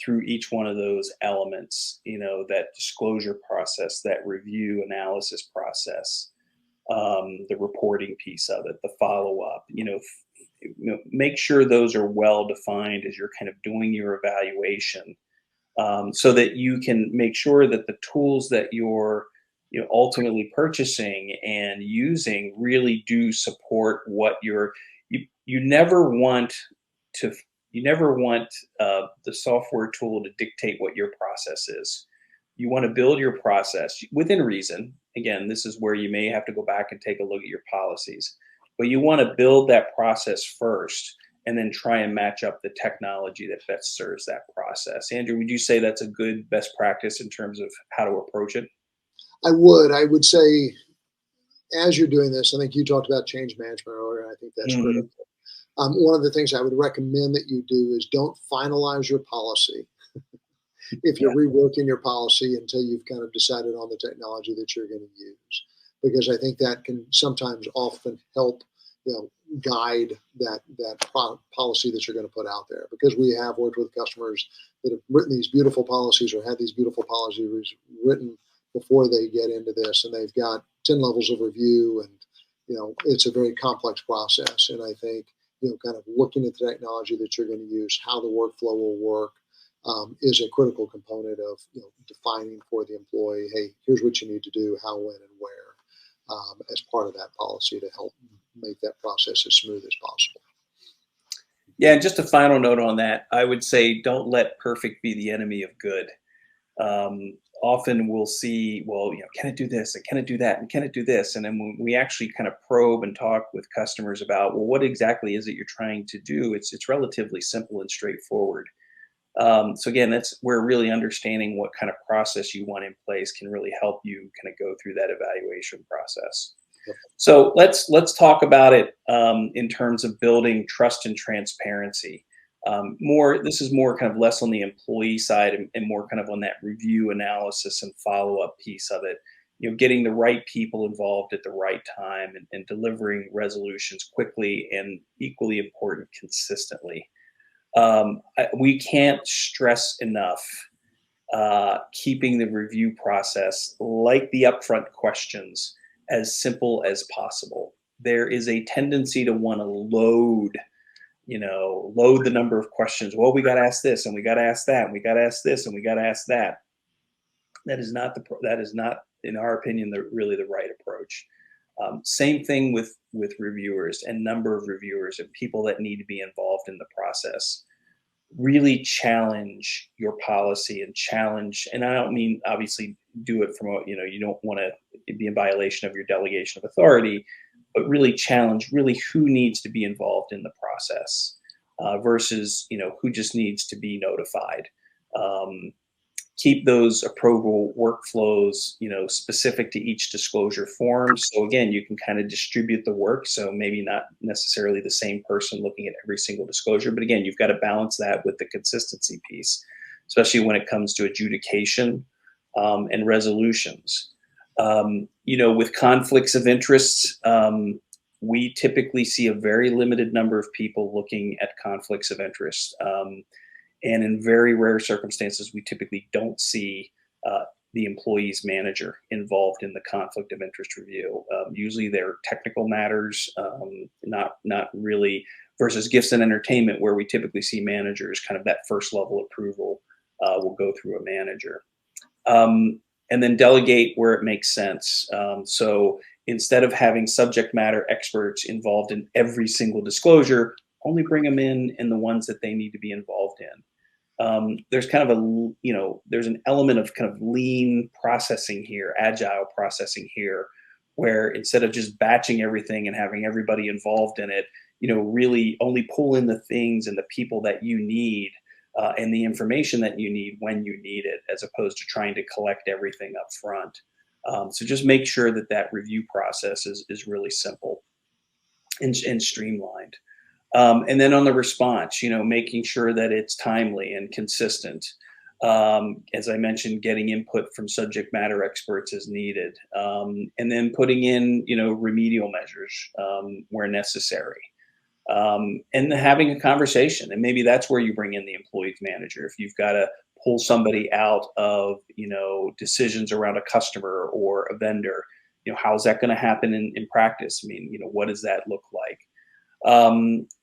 through each one of those elements. That disclosure process, that review analysis process, the reporting piece of it, the follow up. Make sure those are well defined as you're kind of doing your evaluation, so that you can make sure that the tools that you're ultimately purchasing and using really do support what you never want to you never want the software tool to dictate what your process is. You want to build your process within reason. Again, this is where you may have to go back and take a look at your policies, but you want to build that process first and then try and match up the technology that best serves that process. Andrew, would you say that's a good best practice in terms of how to approach it? I would say, as you're doing this, I think you talked about change management earlier, and I think that's Hmm. critical. One of the things I would recommend that you do is don't finalize your policy if Yeah. you're reworking your policy until you've kind of decided on the technology that you're going to use, because I think that can sometimes often help guide that policy that you're going to put out there. Because we have worked with customers that have written these beautiful policies or had these beautiful policies written before they get into this, and they've got 10 levels of review, and it's a very complex process. And I think kind of looking at the technology that you're going to use, how the workflow will work, is a critical component of defining for the employee, hey, here's what you need to do, how, when, and where, as part of that policy to help make that process as smooth as possible. Yeah, and just a final note on that, I would say don't let perfect be the enemy of good. Often we'll see, well, can it do this and can it do that and can it do this? And then when we actually kind of probe and talk with customers about, well, what exactly is it you're trying to do? It's relatively simple and straightforward. So again, that's where really understanding what kind of process you want in place can really help you kind of go through that evaluation process. Yep. So let's talk about it in terms of building trust and transparency. This is more kind of less on the employee side and more kind of on that review analysis and follow up piece of it. Getting the right people involved at the right time and delivering resolutions quickly and equally important consistently. We can't stress enough keeping the review process, like the upfront questions, as simple as possible. There is a tendency to want to load the number of questions. Well, we got to ask this, and we got to ask that, and we got to ask this, and we got to ask that. That is not, in our opinion, really the right approach. Same thing with reviewers and number of reviewers and people that need to be involved in the process. Really challenge your policy and challenge, and I don't mean obviously do it from you don't want to be in violation of your delegation of authority, but really challenge really who needs to be involved in the process, versus who just needs to be notified. Keep those approval workflows specific to each disclosure form, so again you can kind of distribute the work, so maybe not necessarily the same person looking at every single disclosure, but again you've got to balance that with the consistency piece, especially when it comes to adjudication and resolutions. With conflicts of interest, we typically see a very limited number of people looking at conflicts of interest. And in very rare circumstances, we typically don't see the employee's manager involved in the conflict of interest review. Usually they're technical matters, not really, versus gifts and entertainment, where we typically see managers, kind of that first level approval will go through a manager. And then delegate where it makes sense. So instead of having subject matter experts involved in every single disclosure, only bring them in the ones that they need to be involved in. There's kind of there's an element of kind of lean processing here, agile processing here, where instead of just batching everything and having everybody involved in it, really only pull in the things and the people that you need, and the information that you need when you need it, as opposed to trying to collect everything up front. So just make sure that that review process is really simple and streamlined. And then on the response, making sure that it's timely and consistent. As I mentioned, getting input from subject matter experts as needed, and then putting in, remedial measures where necessary, and having a conversation. And maybe that's where you bring in the employees manager. If you've got to pull somebody out of, decisions around a customer or a vendor, how's that going to happen in practice? I mean, what does that look like?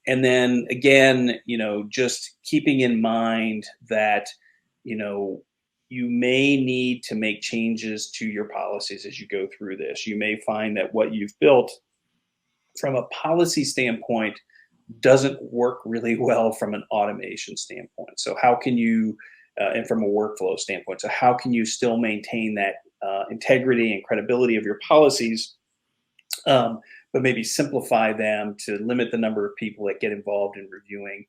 And then again, just keeping in mind that, you may need to make changes to your policies as you go through this. You may find that what you've built from a policy standpoint doesn't work really well from an automation standpoint. So how can you, and from a workflow standpoint, so how can you still maintain that integrity and credibility of your policies, but maybe simplify them to limit the number of people that get involved in reviewing?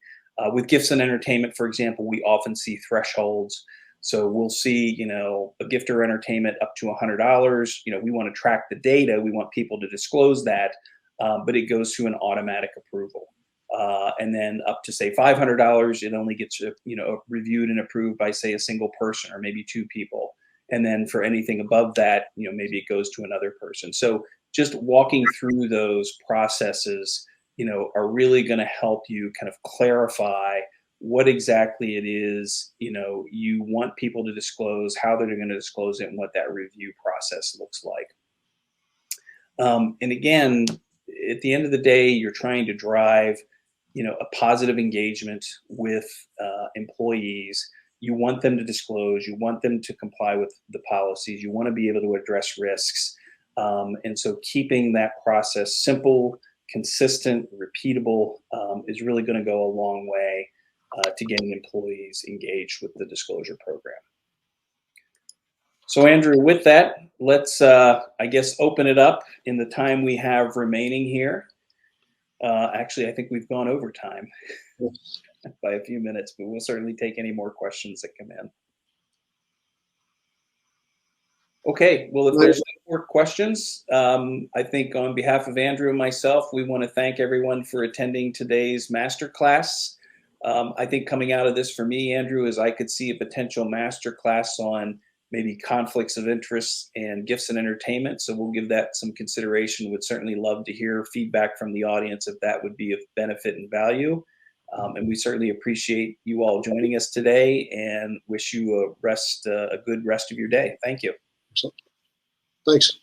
With gifts and entertainment, for example, we often see thresholds. So we'll see, a gift or entertainment up to $100. We want to track the data. We want people to disclose that, but it goes through an automatic approval. And then up to say $500, it only gets reviewed and approved by say a single person or maybe two people. And then for anything above that, maybe it goes to another person. So just walking through those processes, are really going to help you kind of clarify what exactly it is, you want people to disclose, how they're going to disclose it, and what that review process looks like. And again, at the end of the day, you're trying to drive, a positive engagement with employees. You want them to disclose, you want them to comply with the policies, you want to be able to address risks. And so keeping that process simple, consistent, repeatable is really going to go a long way to getting employees engaged with the disclosure program. So Andrew, with that, let's, I guess, open it up in the time we have remaining here. Actually, I think we've gone over time by a few minutes, but we'll certainly take any more questions that come in. Okay, well, if there's no more questions, I think on behalf of Andrew and myself, we want to thank everyone for attending today's masterclass. I think coming out of this for me, Andrew, is I could see a potential masterclass on maybe conflicts of interest and gifts and entertainment. So we'll give that some consideration. Would certainly love to hear feedback from the audience if that would be of benefit and value. And we certainly appreciate you all joining us today and wish you a good rest of your day. Thank you. Thanks.